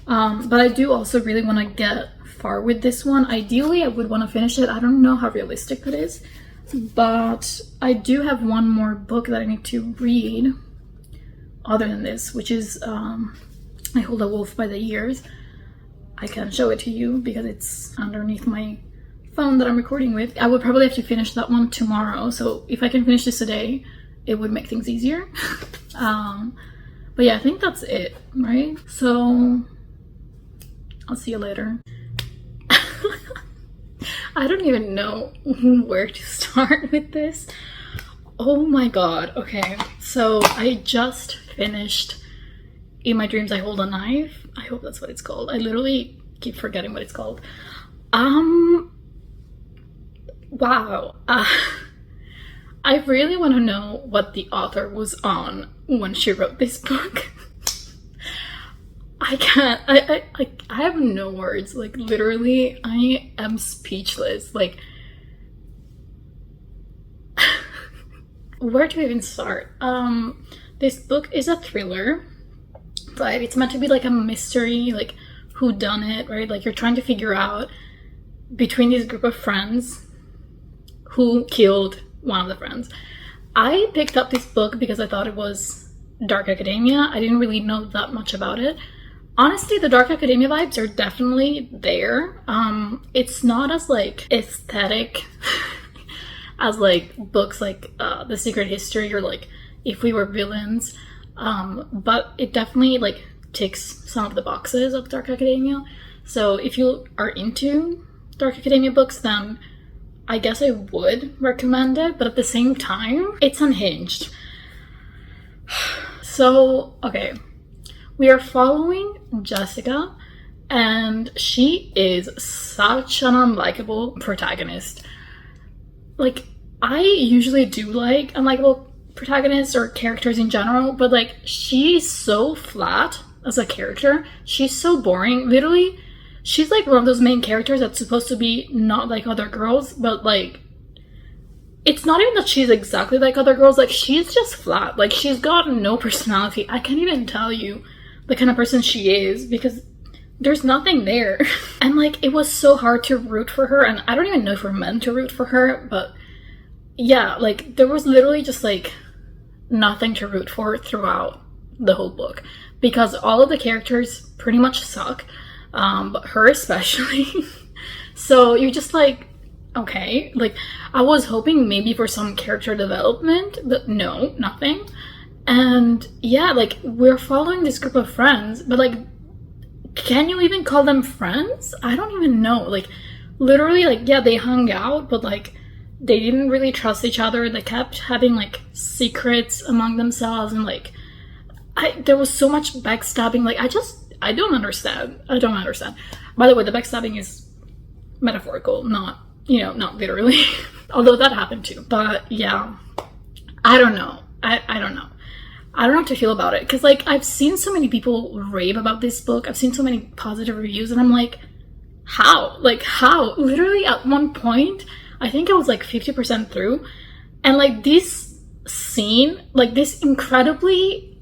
But I do also really want to get far with this one. Ideally, I would want to finish it. I don't know how realistic that is, but I do have one more book that I need to read other than this, which is I Hold a Wolf by the Ears. I can't show it to you because it's underneath my phone that I'm recording with. I would probably have to finish that one tomorrow, so if I can finish this today, it would make things easier. But yeah, I think that's it, right? So I'll see you later. I don't even know where to start with this. Oh my god. Okay, so I just finished In My Dreams I Hold a Knife. I hope that's what it's called. I literally keep forgetting what it's called. Wow. I really want to know what the author was on when she wrote this book. I can't. I have no words. Like, literally, I am speechless. Like, where to even start? This book is a thriller, but it's meant to be like a mystery, like whodunit, right? Like, you're trying to figure out between this group of friends who killed one of the friends. I picked up this book because I thought it was Dark Academia. I didn't really know that much about it. Honestly, the Dark Academia vibes are definitely there. It's not as like aesthetic as like books like The Secret History or like If We Were Villains, but it definitely like ticks some of the boxes of Dark Academia. So if you are into Dark Academia books, then I guess I would recommend it, but at the same time, it's unhinged. So, okay, we are following Jessica, and she is such an unlikable protagonist. Like, I usually do like unlikable protagonists or characters in general, but like, she's so flat as a character. She's so boring. Literally, she's like one of those main characters that's supposed to be not like other girls, but like it's not even that she's exactly like other girls, like she's just flat, like she's got no personality. I can't even tell you the kind of person she is because there's nothing there. And like it was so hard to root for her, and I don't even know if we're meant to root for her, but yeah, like there was literally just like nothing to root for throughout the whole book because all of the characters pretty much suck, but her especially. So you're just like, okay, like I was hoping maybe for some character development, but no, nothing. And yeah, like we're following this group of friends, but like, can you even call them friends? I don't even know. Like literally, like yeah, they hung out, but like they didn't really trust each other. They kept having like secrets among themselves, and like there was so much backstabbing. Like I don't understand. By the way, the backstabbing is metaphorical, not, you know, not literally. Although that happened too. But yeah, I don't know. I don't know. I don't know how to feel about it. Because like I've seen so many people rave about this book. I've seen so many positive reviews, and I'm like, how? Like how? Literally at one point, I think I was like 50% through, and like this scene, like this incredibly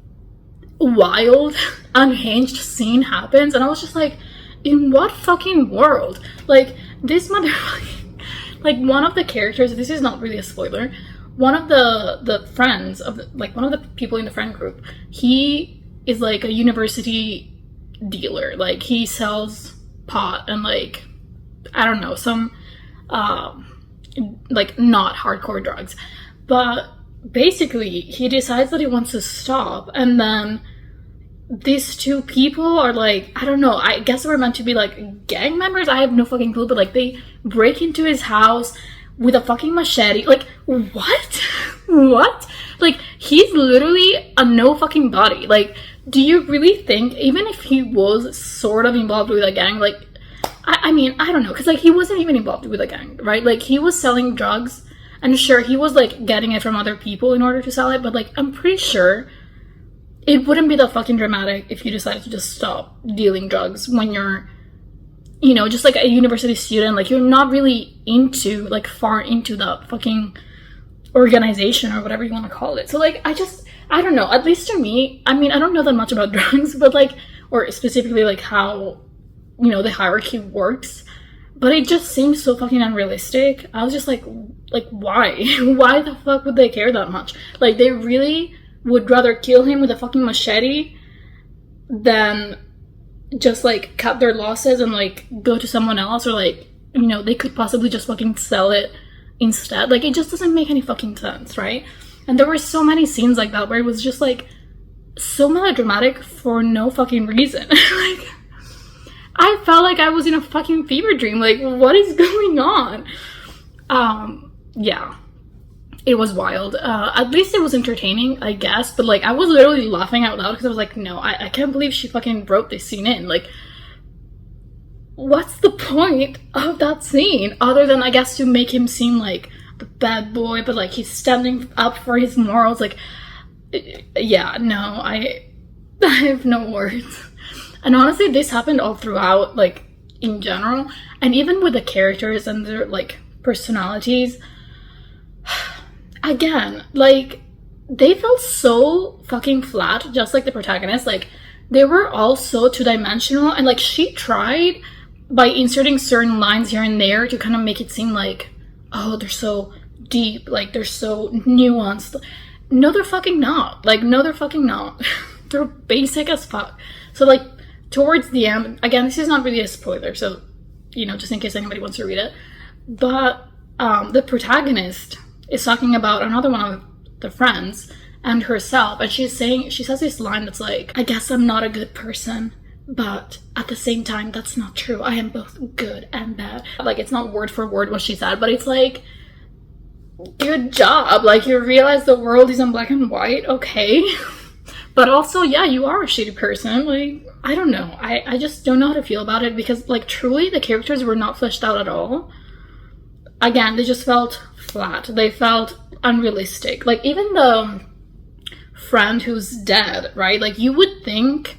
wild, unhinged scene happens, and I was just like, in what fucking world? Like this motherfucking, like one of the characters, this is not really a spoiler, one of the friends of like one of the people in the friend group, he is like a university dealer. Like he sells pot and like, I don't know, some like not hardcore drugs, but basically he decides that he wants to stop, and then these two people are like, I don't know, I guess we're meant to be like gang members, I have no fucking clue, but like they break into his house with a fucking machete. Like what? What? Like he's literally a no fucking body. Like do you really think, even if he was sort of involved with a gang, like I mean, I don't know, because like he wasn't even involved with a gang, right? Like he was selling drugs, and sure, he was like getting it from other people in order to sell it, but like I'm pretty sure it wouldn't be that fucking dramatic if you decided to just stop dealing drugs when you're, you know, just like a university student. Like you're not really into, like far into that fucking organization or whatever you want to call it. So like I don't know, at least to me, I mean, I don't know that much about drugs, but like, or specifically like how, you know, the hierarchy works, but it just seems so fucking unrealistic. I was just like why? Why the fuck would they care that much? Like they really would rather kill him with a fucking machete than just like cut their losses and like go to someone else, or like, you know, they could possibly just fucking sell it instead. Like it just doesn't make any fucking sense, right? And there were so many scenes like that where it was just like so melodramatic for no fucking reason. Like I felt like I was in a fucking fever dream. Like what is going on? Yeah, it was wild. At least it was entertaining, I guess, but like I was literally laughing out loud because I was like, no, I can't believe she fucking wrote this scene in. Like what's the point of that scene other than, I guess, to make him seem like the bad boy, but like he's standing up for his morals? Like yeah, no, I have no words. And honestly, this happened all throughout, like in general, and even with the characters and their like personalities. Again, like they felt so fucking flat, just like the protagonist. Like they were all so two-dimensional, and like she tried by inserting certain lines here and there to kind of make it seem like, oh, they're so deep, like they're so nuanced. No, they're fucking not. Like no, they're fucking not. They're basic as fuck. So like towards the end, again, this is not really a spoiler, so, you know, just in case anybody wants to read it, but the protagonist is talking about another one of the friends and herself, and she says this line that's like, I guess I'm not a good person, but at the same time, that's not true. I am both good and bad. Like, it's not word for word what she said, but it's like, good job. Like, you realize the world isn't black and white, okay? But also, yeah, you are a shitty person. Like, I don't know. I just don't know how to feel about it, because, like, truly, the characters were not fleshed out at all. Again, they just felt flat. They felt unrealistic. Like, even the friend who's dead, right? Like, you would think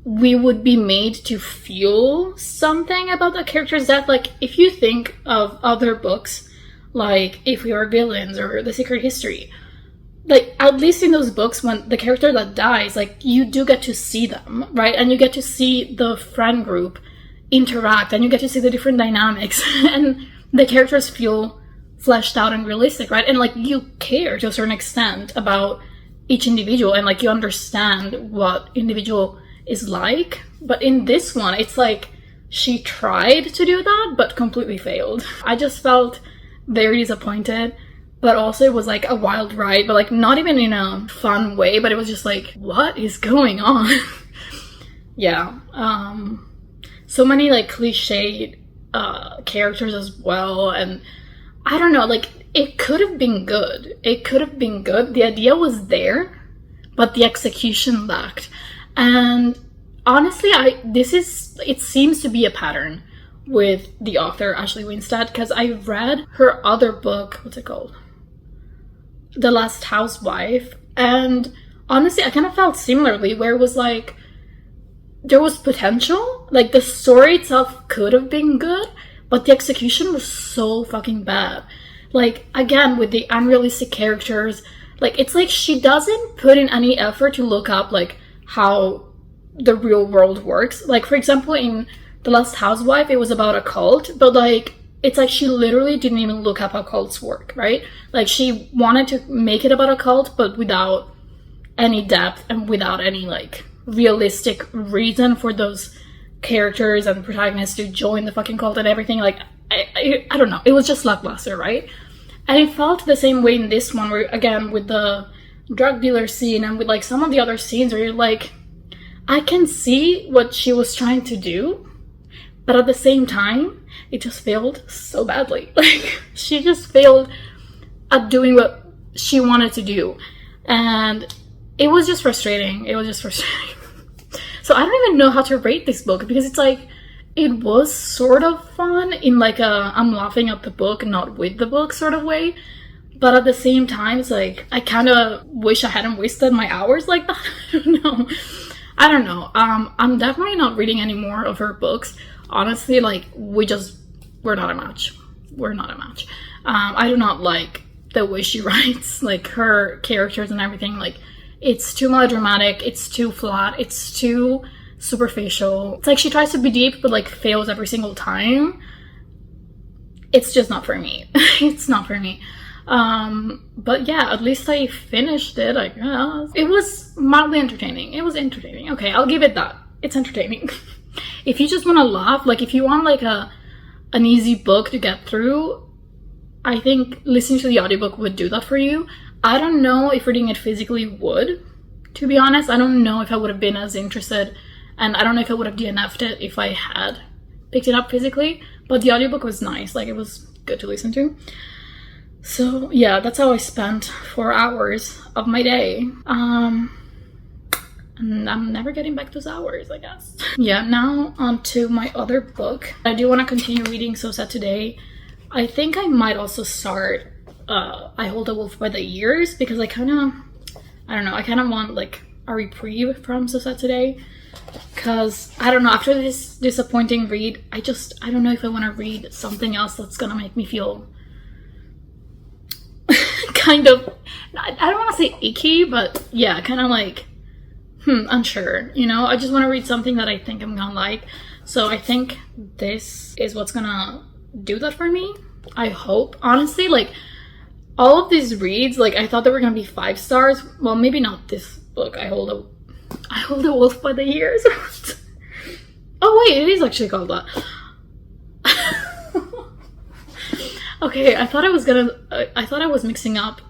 we would be made to feel something about the character's death. Like, if you think of other books like If We Were Villains or The Secret History. Like, at least in those books, when the character that dies, like, you do get to see them, right? And you get to see the friend group interact, and you get to see the different dynamics, and the characters feel fleshed out and realistic, right? And, like, you care to a certain extent about each individual, and, like, you understand what individual is like. But in this one, it's like she tried to do that, but completely failed. I just felt very disappointed. But also it was like a wild ride, but like not even in a fun way, but it was just like, what is going on? Yeah. So many like cliched characters as well, and I don't know, like it could have been good. It could have been good. The idea was there, but the execution lacked. And honestly, it seems to be a pattern with the author Ashley Winstead, because I read her other book, what's it called? The Last Housewife, and honestly I kind of felt similarly, where it was like there was potential, like the story itself could have been good, but the execution was so fucking bad. Like, again, with the unrealistic characters, like it's like she doesn't put in any effort to look up like how the real world works. Like, for example, in The Last Housewife, it was about a cult, but like it's like she literally didn't even look up how cults work, right? Like, she wanted to make it about a cult, but without any depth and without any, like, realistic reason for those characters and protagonists to join the fucking cult and everything. Like, I don't know. It was just lackluster, right? And it felt the same way in this one, where, again, with the drug dealer scene and with, like, some of the other scenes where you're like, I can see what she was trying to do, but at the same time, it just failed so badly. Like, she just failed at doing what she wanted to do. And it was just frustrating. So I don't even know how to rate this book, because it's like, it was sort of fun in like a I'm laughing at the book, not with the book sort of way. But at the same time, it's like, I kind of wish I hadn't wasted my hours like that. I don't know. I'm definitely not reading any more of her books. Honestly, like, we're not a match. I do not like the way she writes, like, her characters and everything. Like, it's too melodramatic, it's too flat, it's too superficial. It's like she tries to be deep, but, like, fails every single time. It's just not for me. It's not for me. But yeah, at least I finished it, I guess. It was mildly entertaining. It was entertaining. Okay, I'll give it that. It's entertaining. If you just want to laugh, like, if you want, like, an easy book to get through, I think listening to the audiobook would do that for you. I don't know if reading it physically would, to be honest. I don't know if I would have been as interested, and I don't know if I would have DNF'd it if I had picked it up physically, but the audiobook was nice. Like, it was good to listen to. So yeah, that's how I spent 4 hours of my day. And I'm never getting back those hours, I guess. Yeah, now on to my other book. I do want to continue reading So Sad Today. I think I might also start I Hold a Wolf by the Ears, because I kind of want like a reprieve from So Sad Today. Because, I don't know, after this disappointing read, I don't know if I want to read something else that's gonna make me feel kind of, I don't want to say icky, but yeah, kind of like, unsure, you know? I just want to read something that I think I'm gonna like. So I think this is what's gonna do that for me. I hope. Honestly, like, all of these reads, like, I thought they were gonna be 5 stars. Well, maybe not this book, I Hold a Wolf by the Ears. Oh wait, it is actually called that. Okay, I thought I was mixing up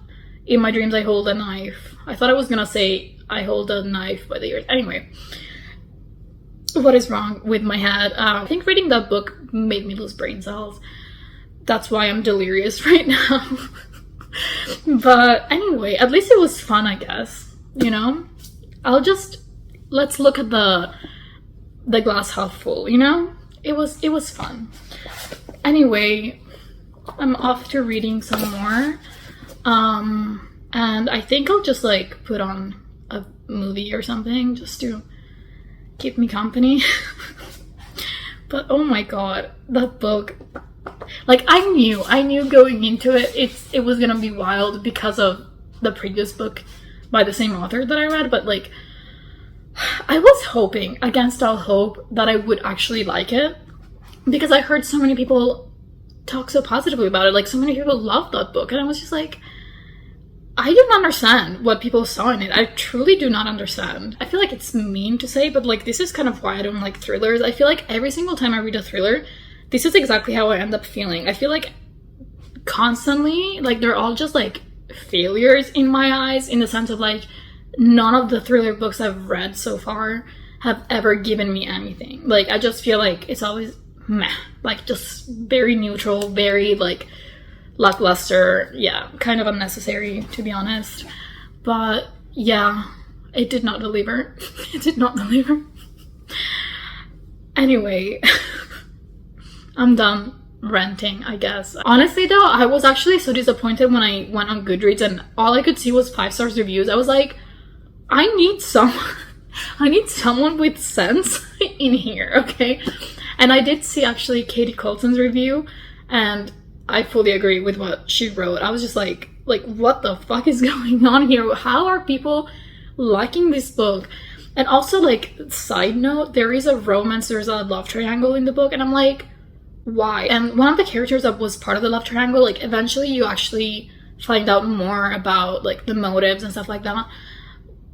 In My Dreams I Hold a Knife. I thought I was gonna say I Hold a Knife by the Ears. Anyway, what is wrong with my head? I think reading that book made me lose brain cells. That's why I'm delirious right now. But anyway, at least it was fun, I guess. You know? Let's look at the glass half full, you know? It was fun. Anyway, I'm off to reading some more. And I think I'll just like put on a movie or something just to keep me company. But oh my god, that book, Like, I knew going into it, it was gonna be wild because of the previous book by the same author that I read, but like, I was hoping, against all hope, that I would actually like it, because I heard so many people talk so positively about it, like so many people loved that book, and I was just like, I didn't understand what people saw in it. I truly do not understand. I feel like it's mean to say, but like, this is kind of why I don't like thrillers. I feel like every single time I read a thriller, this is exactly how I end up feeling. I feel like constantly, like, they're all just like failures in my eyes, in the sense of like, none of the thriller books I've read so far have ever given me anything. Like, I just feel like it's always meh, like just very neutral, very like lackluster, yeah, kind of unnecessary, to be honest. But yeah, it did not deliver. It did not deliver. Anyway, I'm done ranting, I guess. Honestly though, I was actually so disappointed when I went on Goodreads and all I could see was 5 stars reviews. I was like, I need someone with sense in here, okay? And I did see actually Katie Colton's review, and I fully agree with what she wrote. I was just like, what the fuck is going on here? How are people liking this book? And also, like, side note, there's a love triangle in the book, and I'm like, why? And one of the characters that was part of the love triangle, like, eventually you actually find out more about, like, the motives and stuff like that.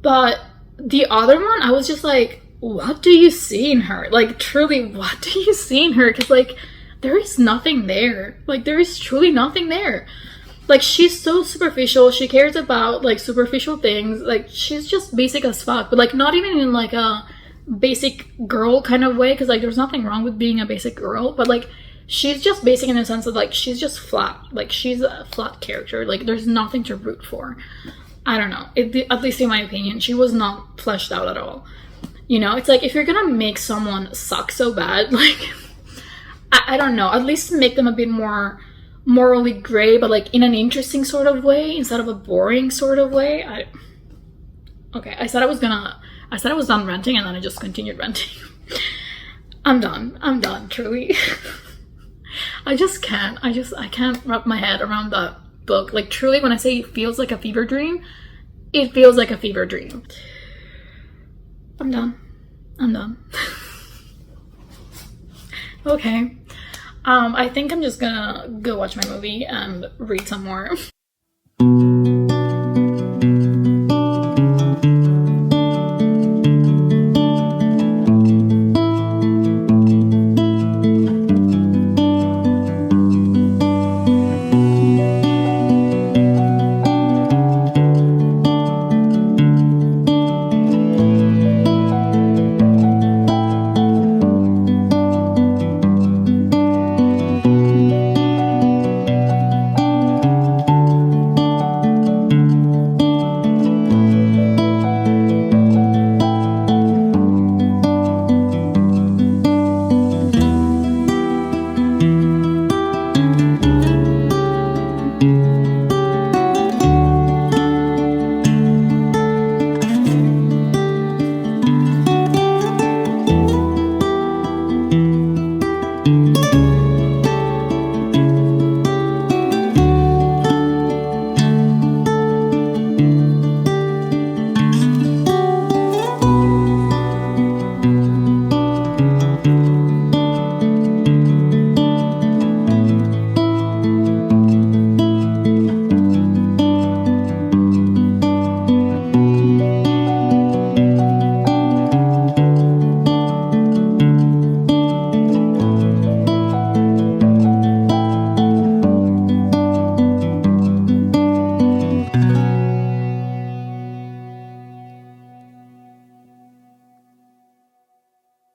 But the other one, I was just like, what do you see in her? Like, truly, what do you see in her? Because, like, there is nothing there. Like, there is truly nothing there. Like, she's so superficial. She cares about, like, superficial things. Like, she's just basic as fuck. But, like, not even in, like, a basic girl kind of way. Because, like, there's nothing wrong with being a basic girl. But, like, she's just basic in the sense of, like, she's just flat. Like, she's a flat character. Like, there's nothing to root for. I don't know. At least in my opinion, she was not fleshed out at all. You know, it's like, if you're gonna make someone suck so bad, like, I don't know, at least make them a bit more morally gray, but like in an interesting sort of way instead of a boring sort of way. Okay, I said I was done ranting, and then I just continued ranting. I'm done, truly. I can't wrap my head around that book. Like, truly, when I say it feels like a fever dream, it feels like a fever dream. I'm done. Okay. I think I'm just gonna go watch my movie and read some more.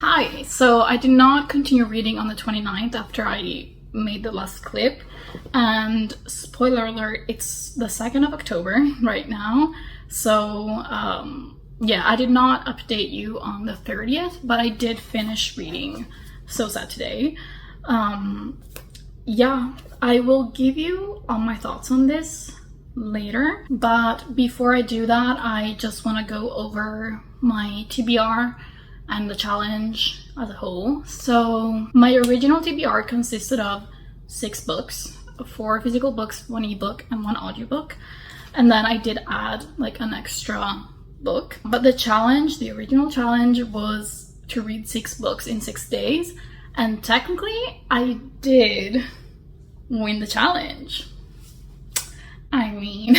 Hi, so I did not continue reading on the 29th after I made the last clip, and spoiler alert, it's the 2nd of October right now, so yeah, I did not update you on the 30th, but I did finish reading So Sad Today. Yeah, I will give you all my thoughts on this later, but before I do that, I just want to go over my TBR and the challenge as a whole. So my original TBR consisted of 6 books, 4 physical books, 1 ebook, and 1 audiobook. And then I did add like an extra book. But the challenge, the original challenge, was to read 6 books in 6 days. And technically, I did win the challenge. I mean,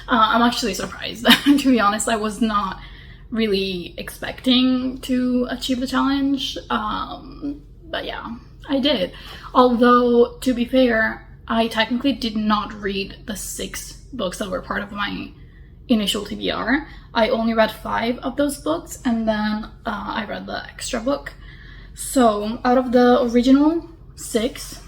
I'm actually surprised. To be honest, I was not really expecting to achieve the challenge. But yeah, I did. Although, to be fair, I technically did not read the 6 books that were part of my initial TBR. I only read 5 of those books, and then I read the extra book. So out of the original 6,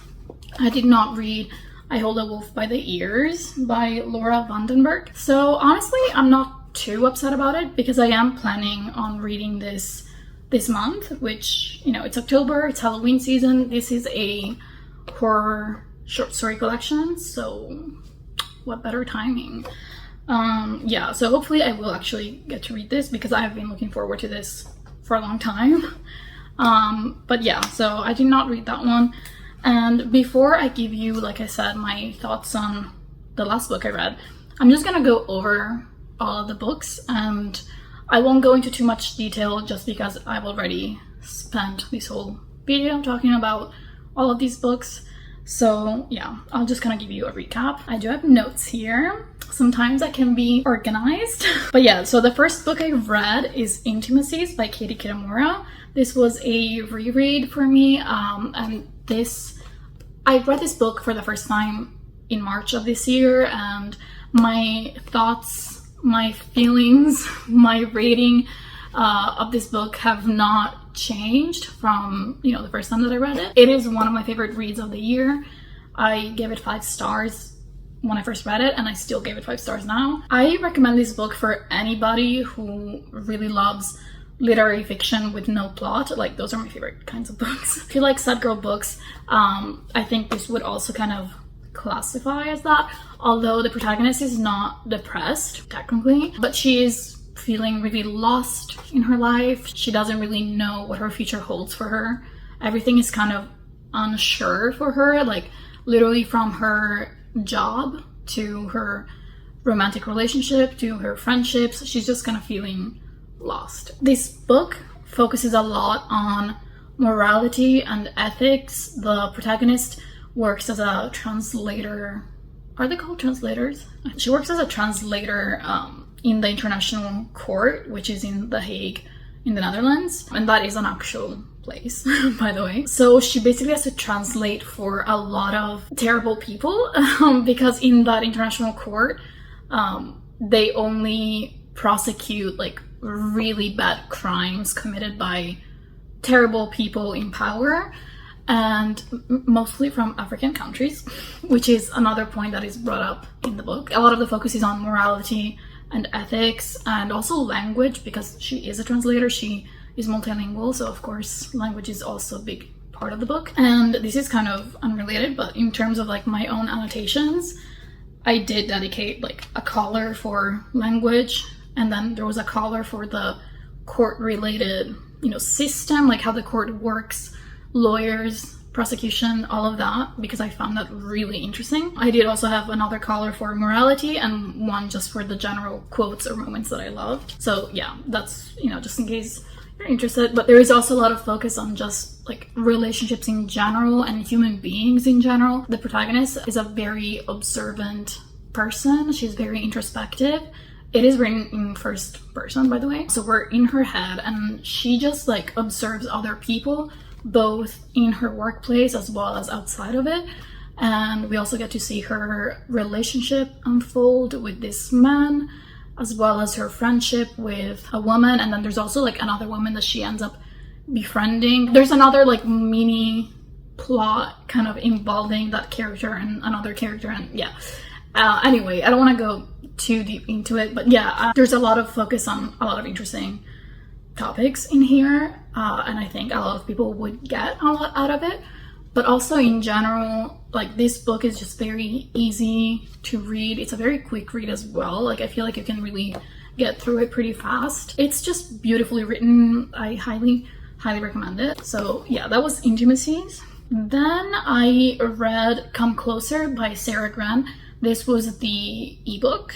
I did not read I Hold a Wolf by the Ears by Laura Vandenberg. So honestly, I'm not too upset about it because I am planning on reading this month, which, you know, it's October, it's Halloween season. This is a horror short story collection, so what better timing? Yeah, so hopefully I will actually get to read this because I have been looking forward to this for a long time. But yeah, so I did not read that one. And before I give you, like I said, my thoughts on the last book I read, I'm just gonna go over all of the books, and I won't go into too much detail just because I've already spent this whole video talking about all of these books. So yeah, I'll just kind of give you a recap. I do have notes here. Sometimes I can be organized. But yeah, so the first book I read is Intimacies by Katie Kitamura. This was a reread for me, and I read this book for the first time in March of this year, and my thoughts, my feelings, my rating of this book have not changed from, you know, the first time that I read it. It is one of my favorite reads of the year. I gave it 5 stars when I first read it, and I still gave it 5 stars now. I recommend this book for anybody who really loves literary fiction with no plot. Like, those are my favorite kinds of books. If you like sad girl books, I think this would also kind of classify as that, although the protagonist is not depressed technically, but she is feeling really lost in her life. She doesn't really know what her future holds for her. Everything is kind of unsure for her, like literally from her job to her romantic relationship to her friendships. She's just kind of feeling lost. This book focuses a lot on morality and ethics. The protagonist works as a translator. Are they called translators? She works as a translator in the International Court, which is in The Hague in the Netherlands, and that is an actual place, by the way. So she basically has to translate for a lot of terrible people because in that International Court, they only prosecute like really bad crimes committed by terrible people in power, and mostly from African countries, which is another point that is brought up in the book. A lot of the focus is on morality and ethics, and also language, because she is a translator. She is multilingual, so of course language is also a big part of the book. And this is kind of unrelated, but in terms of like my own annotations, I did dedicate like a collar for language, and then there was a collar for the court related, you know, system, like how the court works, lawyers, prosecution, all of that, because I found that really interesting. I did also have another collar for morality and one just for the general quotes or moments that I loved. So yeah, that's, you know, just in case you're interested. But there is also a lot of focus on just like relationships in general and human beings in general. The protagonist is a very observant person. She's very introspective. It is written in first person, by the way. So we're in her head, and she just like observes other people, both in her workplace as well as outside of it. And we also get to see her relationship unfold with this man, as well as her friendship with a woman. And then there's also like another woman that she ends up befriending. There's another like mini plot kind of involving that character and another character, and yeah. Anyway, I don't want to go too deep into it, but yeah, there's a lot of focus on a lot of interesting topics in here, and I think a lot of people would get a lot out of it. But also in general, like, this book is just very easy to read. It's a very quick read as well. Like, I feel like you can really get through it pretty fast. It's just beautifully written. I highly recommend it. So yeah, that was Intimacies. Then I read Come Closer by Sarah Gran. This was the ebook.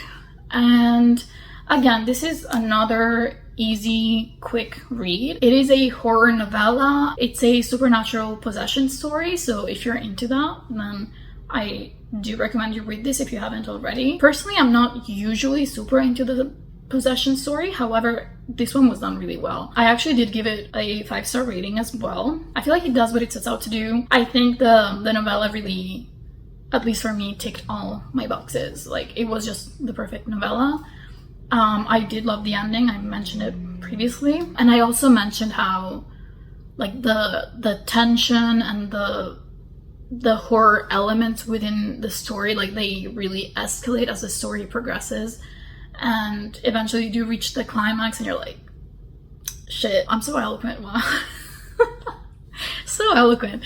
And again, this is another easy, quick read. It is a horror novella. It's a supernatural possession story, so if you're into that, then I do recommend you read this if you haven't already. Personally, I'm not usually super into the possession story, however, this one was done really well. I actually did give it a 5-star rating as well. I feel like it does what it sets out to do. I think the novella really, at least for me, ticked all my boxes. Like, it was just the perfect novella. I did love the ending. I mentioned it previously. And I also mentioned how, like, the tension and the horror elements within the story, like, they really escalate as the story progresses. And eventually you do reach the climax and you're like, shit, I'm so eloquent. Wow. So eloquent.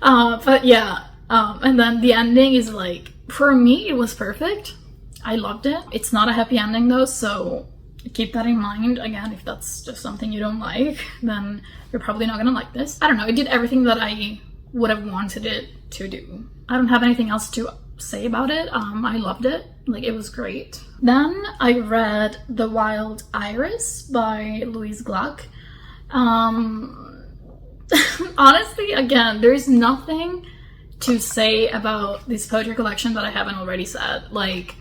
But yeah, and then the ending is like, for me, it was perfect. I loved it. It's not a happy ending though, so keep that in mind. Again, if that's just something you don't like, then you're probably not gonna like this. I don't know, it did everything that I would have wanted it to do. I don't have anything else to say about it. I loved it. Like, it was great. Then I read The Wild Iris by Louise Gluck. Honestly, again, there's nothing to say about this poetry collection that I haven't already said. Like,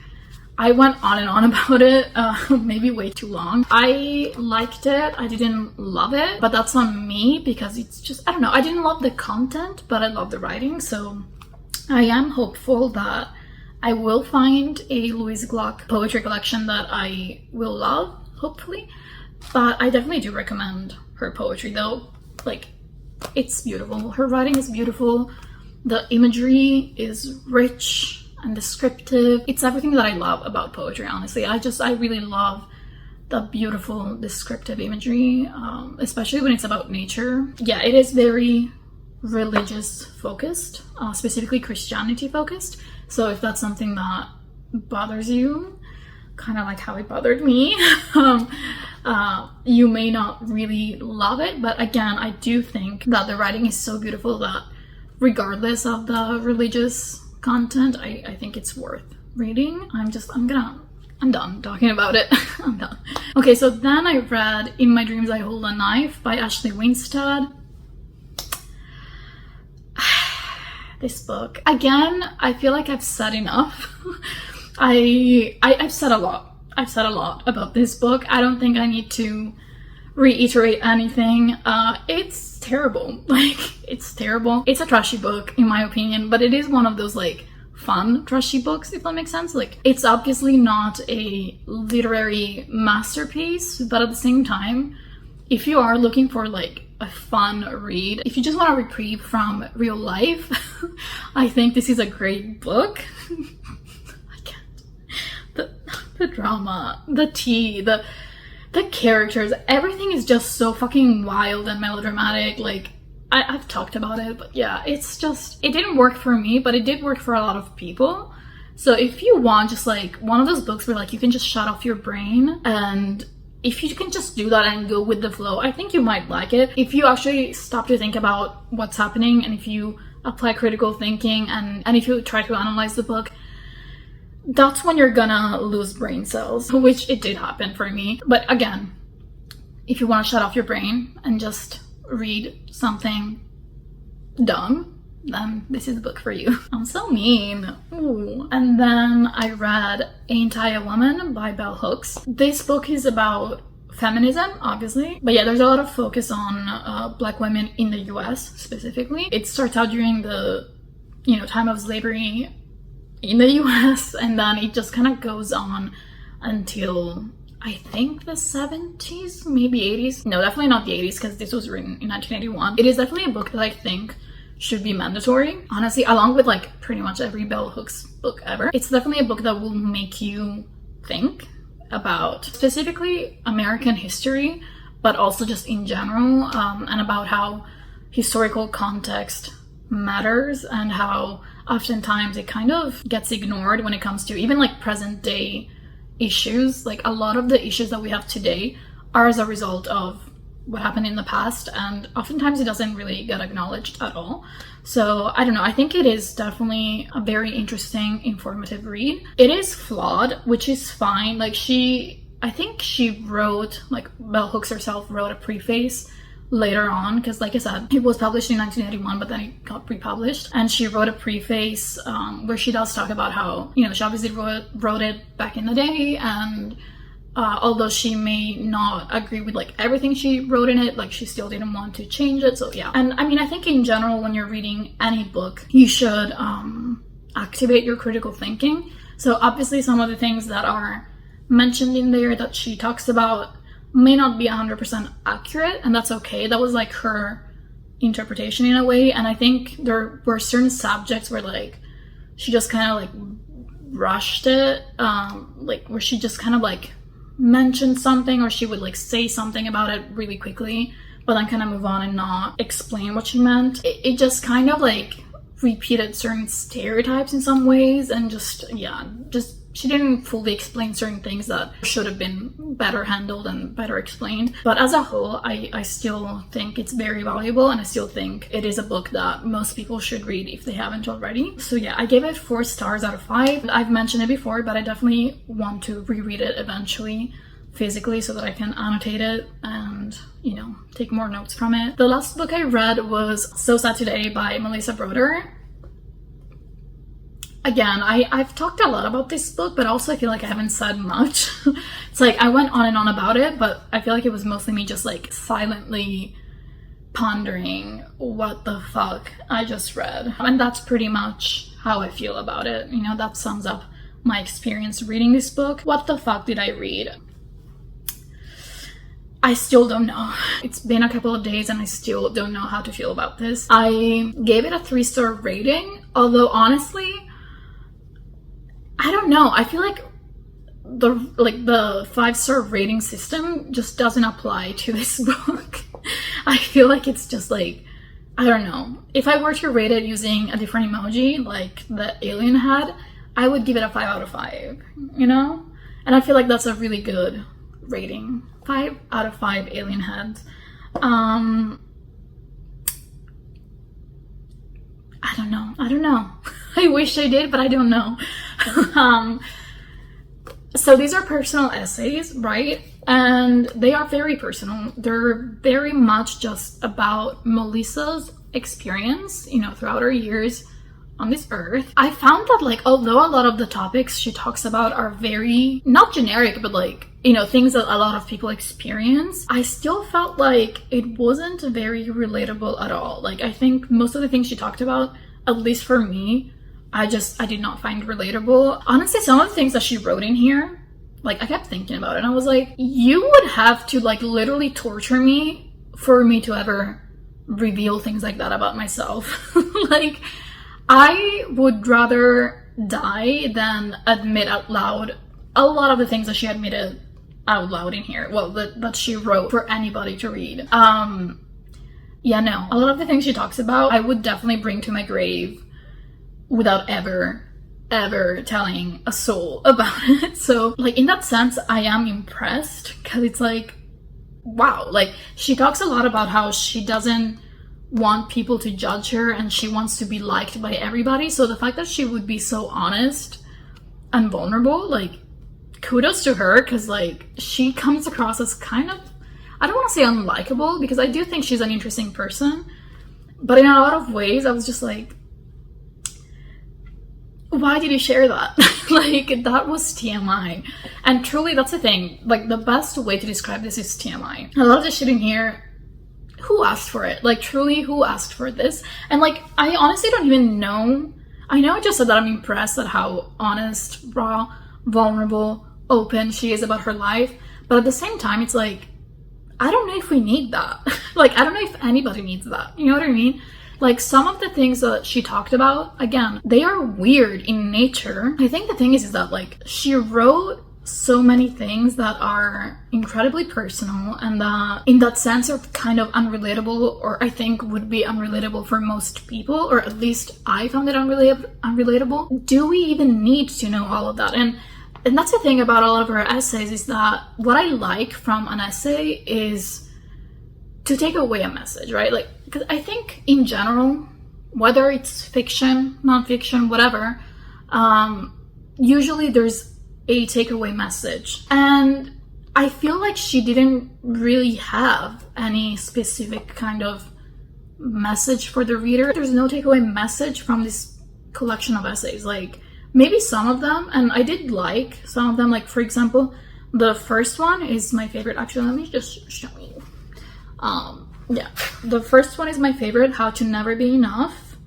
I went on and on about it, maybe way too long. I liked it, I didn't love it, but that's on me because it's just, I don't know, I didn't love the content, but I love the writing, so I am hopeful that I will find a Louise Gluck poetry collection that I will love, hopefully. But I definitely do recommend her poetry though. Like, it's beautiful. Her writing is beautiful. The imagery is rich and descriptive. It's everything that I love about poetry, honestly. I really love the beautiful descriptive imagery, especially when it's about nature. Yeah, it is very religious focused, specifically Christianity focused. So if that's something that bothers you, kind of like how it bothered me, you may not really love it. But again, I do think that the writing is so beautiful that regardless of the religious content, I think it's worth reading. I'm done talking about it. I'm done. Okay, so then I read In My Dreams I Hold a Knife by Ashley Winstead. This book, again, I feel like I've said enough. I've said a lot. I've said a lot about this book. I don't think I need to reiterate anything. It's terrible. Like, it's terrible. It's a trashy book, in my opinion, but it is one of those, like, fun trashy books, if that makes sense. Like, it's obviously not a literary masterpiece, but at the same time, if you are looking for, like, a fun read, if you just want a reprieve from real life, I think this is a great book. I can't. The drama, the tea, the characters, everything is just so fucking wild and melodramatic. Like, I've talked about it, but yeah, it's just, it didn't work for me, but it did work for a lot of people. So if you want just like one of those books where like you can just shut off your brain, and if you can just do that and go with the flow, I think you might like it. If you actually stop to think about what's happening, and if you apply critical thinking, and if you try to analyze the book, that's when you're gonna lose brain cells, which it did happen for me. But again, if you want to shut off your brain and just read something dumb, then this is the book for you. I'm so mean. Ooh. And then I read Ain't I a Woman by Bell Hooks. This book is about feminism, obviously, but yeah, there's a lot of focus on Black women in the US specifically. It starts out during the, time of slavery in the US, and then it just kind of goes on until I think the 70s, maybe 80s. No, definitely not the 80s, because this was written in 1981. It is definitely a book that I think should be mandatory, honestly, along with like pretty much every Bell Hooks book ever. It's definitely a book that will make you think about specifically American history, but also just in general, and about how historical context matters, and how oftentimes it kind of gets ignored when it comes to even like present day issues. Like, a lot of the issues that we have today are as a result of what happened in the past, and oftentimes it doesn't really get acknowledged at all. So I don't know, I think it is definitely a very interesting, informative read. It is flawed, which is fine. Like I think she wrote, like Bell Hooks herself wrote a preface later on, because like I said, it was published in 1981, but then it got republished, and she wrote a preface where she does talk about how, you know, she obviously wrote it back in the day, and although she may not agree with like everything she wrote in it, like she still didn't want to change it. So yeah. And I mean, I think in general, when you're reading any book, you should activate your critical thinking. So obviously some of the things that are mentioned in there that she talks about may not be 100% accurate, and that's okay. That was like her interpretation in a way. And I think there were certain subjects where like she just kind of like rushed it, like where she just kind of like mention something, or she would like say something about it really quickly but then kind of move on and not explain what she meant. It just kind of like repeated certain stereotypes in some ways, and just she didn't fully explain certain things that should have been better handled and better explained. But as a whole, I still think it's very valuable, and I still think it is a book that most people should read if they haven't already. So yeah, I gave it 4 stars out of 5. I've mentioned it before, but I definitely want to reread it eventually physically so that I can annotate it and, you know, take more notes from it. The last book I read was So Sad Today by Melissa Broder. Again, I've talked a lot about this book, but also I feel like I haven't said much. It's like I went on and on about it, but I feel like it was mostly me just like silently pondering what the fuck I just read. And that's pretty much how I feel about it. You know, that sums up my experience reading this book. What the fuck did I read? I still don't know. It's been a couple of days and I still don't know how to feel about this. I gave it a 3-star rating, although honestly, I don't know. I feel like the 5-star rating system just doesn't apply to this book. I feel like it's just like, I don't know. If I were to rate it using a different emoji, like the alien had, I would give it a 5 out of 5, you know? And I feel like that's a really good rating. 5 out of 5 alien heads. I don't know. I wish I did, but I don't know. So these are personal essays, right? And they are very personal. They're very much just about Melissa's experience, you know, throughout her years on this earth. I found that, like, although a lot of the topics she talks about are very, not generic, but like, you know, things that a lot of people experience, I still felt like it wasn't very relatable at all. Like, I think most of the things she talked about, at least for me, I did not find relatable. Honestly, some of the things that she wrote in here, like, I kept thinking about it, and I was like, you would have to, like, literally torture me for me to ever reveal things like that about myself. Like, I would rather die than admit out loud a lot of the things that she admitted out loud in here. Well, that she wrote for anybody to read. Yeah, no. A lot of the things she talks about, I would definitely bring to my grave without ever telling a soul about it. So, like, in that sense, I am impressed, because it's like, wow. Like, she talks a lot about how she doesn't want people to judge her and she wants to be liked by everybody. So the fact that she would be so honest and vulnerable, like, kudos to her, because, like, she comes across as kind of, I don't want to say unlikable, because I do think she's an interesting person, but in a lot of ways I was just like, why did you share that? Like, that was TMI. And truly, that's the thing, like, the best way to describe this is TMI. A lot of the shit in here, who asked for it? Like, truly, who asked for this? And, like, I honestly don't even know. I know I just said that I'm impressed at how honest, raw, vulnerable, open she is about her life, but at the same time, it's like, I don't know if we need that. Like, I don't know if anybody needs that. You know what I mean? Like, some of the things that she talked about, again, they are weird in nature. I think the thing is that, like, she wrote so many things that are incredibly personal, and that in that sense are kind of unrelatable, or I think would be unrelatable for most people, or at least I found it unrelatable. Do we even need to know all of that? And that's the thing about a lot of her essays, is that what I like from an essay is to take away a message, right? Like, because I think in general, whether it's fiction, non-fiction, whatever, usually there's a takeaway message. And I feel like she didn't really have any specific kind of message for the reader. There's no takeaway message from this collection of essays. Like, maybe some of them, and I did like some of them. Like, for example, the first one is my favorite. Actually, let me just show you. Yeah, the first one is my favorite, How to Never Be Enough.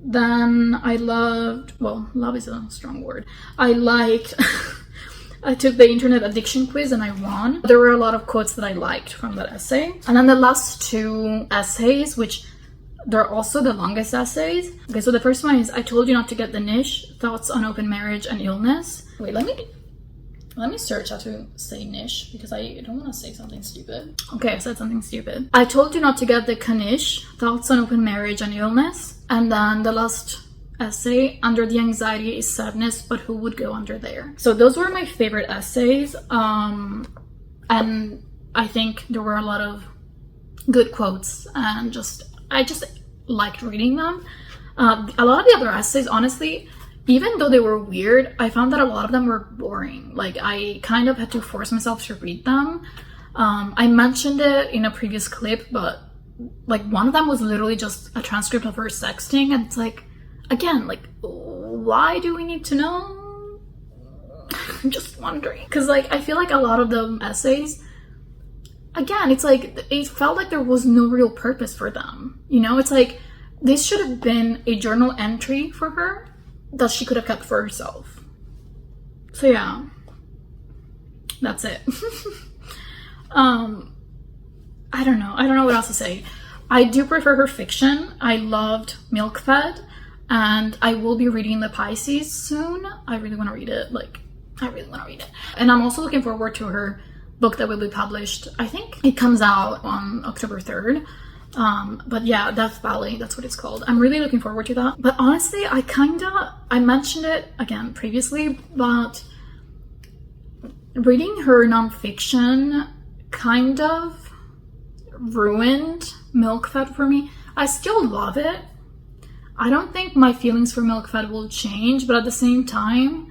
Then I loved, well, love is a strong word. I liked, I took the internet addiction quiz and I won. There were a lot of quotes that I liked from that essay. And then the last two essays, which they're also the longest essays. Okay, so the first one is I Told You Not to Get the Niche, Thoughts on Open Marriage and Illness. Wait, let me search how to say niche, because I don't want to say something stupid. Okay, I said something stupid. I Told You Not to Get the Knish, Thoughts on Open Marriage and Illness. And then the last essay, Under the Anxiety is Sadness, but Who Would Go Under There? So those were my favorite essays. And I think there were a lot of good quotes, and I just liked reading them. A lot of the other essays, honestly, even though they were weird, I found that a lot of them were boring. Like, I kind of had to force myself to read them. I mentioned it in a previous clip, but like one of them was literally just a transcript of her sexting, and it's like, again, like, why do we need to know? I'm just wondering. Because, like, I feel like a lot of the essays, again, it's like, it felt like there was no real purpose for them. You know, it's like, this should have been a journal entry for her that she could have kept for herself. So yeah, that's it. I don't know what else to say. I do prefer her fiction. I loved Milk Fed, and I will be reading The Pisces soon. I really want to read it. And I'm also looking forward to her book that will be published. I think it comes out on October 3rd. But yeah, Death Valley, that's what it's called. I'm really looking forward to that. But honestly, I mentioned it again previously, but reading her nonfiction kind of ruined Milk Fed for me. I still love it. I don't think my feelings for Milk Fed will change, but at the same time,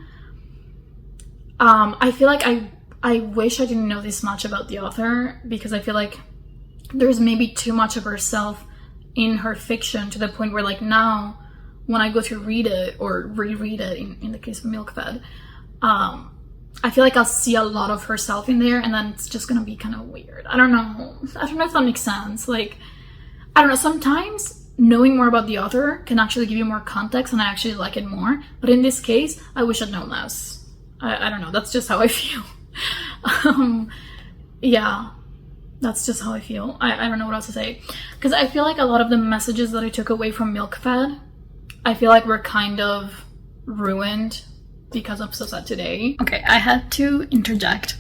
I feel like I wish I didn't know this much about the author, because I feel like there's maybe too much of herself in her fiction, to the point where, like, now when I go to read it or reread it, in the case of Milk Fed, I feel like I'll see a lot of herself in there, and then it's just gonna be kind of weird. I don't know if that makes sense. Like, I don't know, sometimes knowing more about the author can actually give you more context, and I actually like it more. But in this case, I wish I'd known less. I don't know, that's just how I feel. Yeah, that's just how I feel. I don't know what else to say. Because I feel like a lot of the messages that I took away from Milk Fed, I feel like were kind of ruined because of So Sad Today. Okay, I had to interject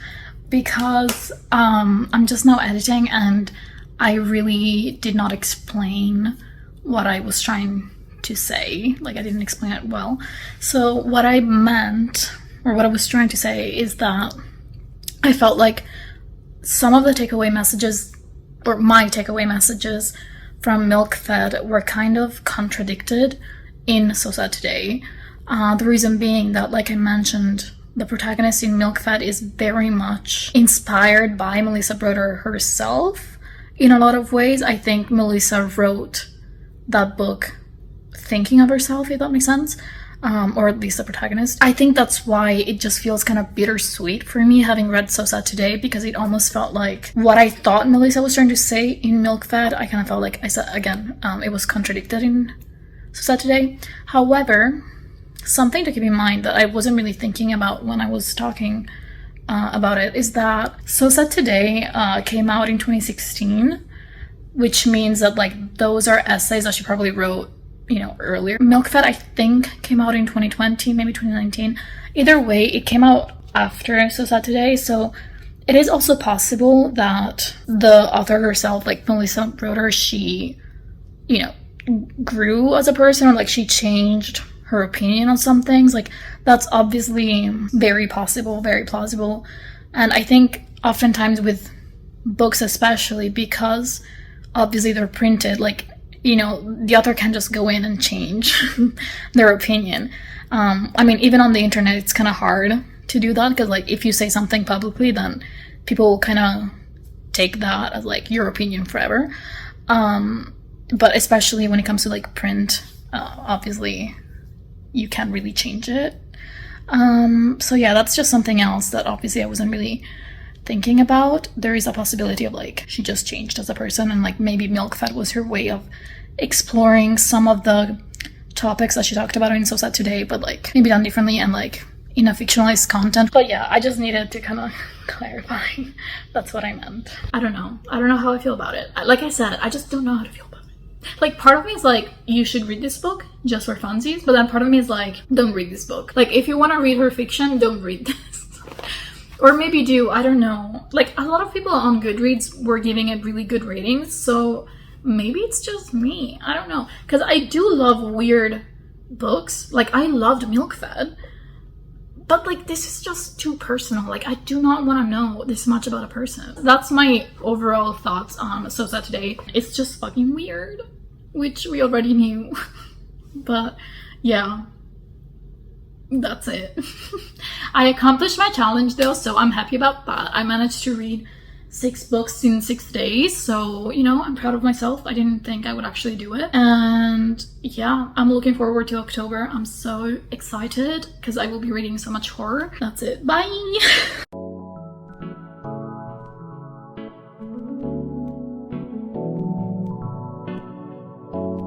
because I'm just now editing, and I really did not explain what I was trying to say. Like, I didn't explain it well. So what I meant, or what I was trying to say, is that I felt like some of the takeaway messages, or my takeaway messages from Milk Fed, were kind of contradicted in So Sad Today. The reason being that, like I mentioned, the protagonist in Milk Fed is very much inspired by Melissa Broder herself in a lot of ways. I think Melissa wrote that book thinking of herself, if that makes sense. Or at least the protagonist. I think that's why it just feels kind of bittersweet for me, having read So Sad Today, because it almost felt like what I thought Melissa was trying to say in Milk Fed, I kind of felt like, I said again, it was contradicted in So Sad Today. However, something to keep in mind that I wasn't really thinking about when I was talking about it is that So Sad Today came out in 2016, which means that, like, those are essays that she probably wrote, you know, earlier. Milk Fed, I think, came out in 2020, maybe 2019. Either way, it came out after So Sad Today, so it is also possible that the author herself, like Melissa Broder, she, you know, grew as a person, or like she changed her opinion on some things. Like, that's obviously very possible, very plausible. And I think oftentimes with books, especially because obviously they're printed, like, you know, the author can just go in and change their opinion. I mean, even on the internet, it's kind of hard to do that, because like if you say something publicly, then people will kind of take that as like your opinion forever. But especially when it comes to like print, obviously you can't really change it. So yeah, that's just something else that obviously I wasn't really thinking about. There is a possibility of like she just changed as a person, and like maybe milk fat was her way of exploring some of the topics that she talked about in So Sad Today, but like maybe done differently and like in a fictionalized content. But yeah, I just needed to kind of clarify. That's what I meant. I don't know how I feel about it. Like I said, I just don't know how to feel about it. Like, part of me is like, you should read this book just for funsies, but then part of me is like, don't read this book. Like, if you want to read her fiction, don't read this. Or maybe do, I don't know. Like, a lot of people on Goodreads were giving it really good ratings, so maybe it's just me. I don't know. Because I do love weird books. Like, I loved Milk Fed. But like, this is just too personal. Like, I do not want to know this much about a person. That's my overall thoughts on So Sad Today. It's just fucking weird, which we already knew. But yeah, that's it. I accomplished my challenge though, so I'm happy about that. I managed to read 6 books in 6 days, so, you know, I'm proud of myself. I didn't think I would actually do it. And yeah, I'm looking forward to October. I'm so excited because I will be reading so much horror. That's it. Bye!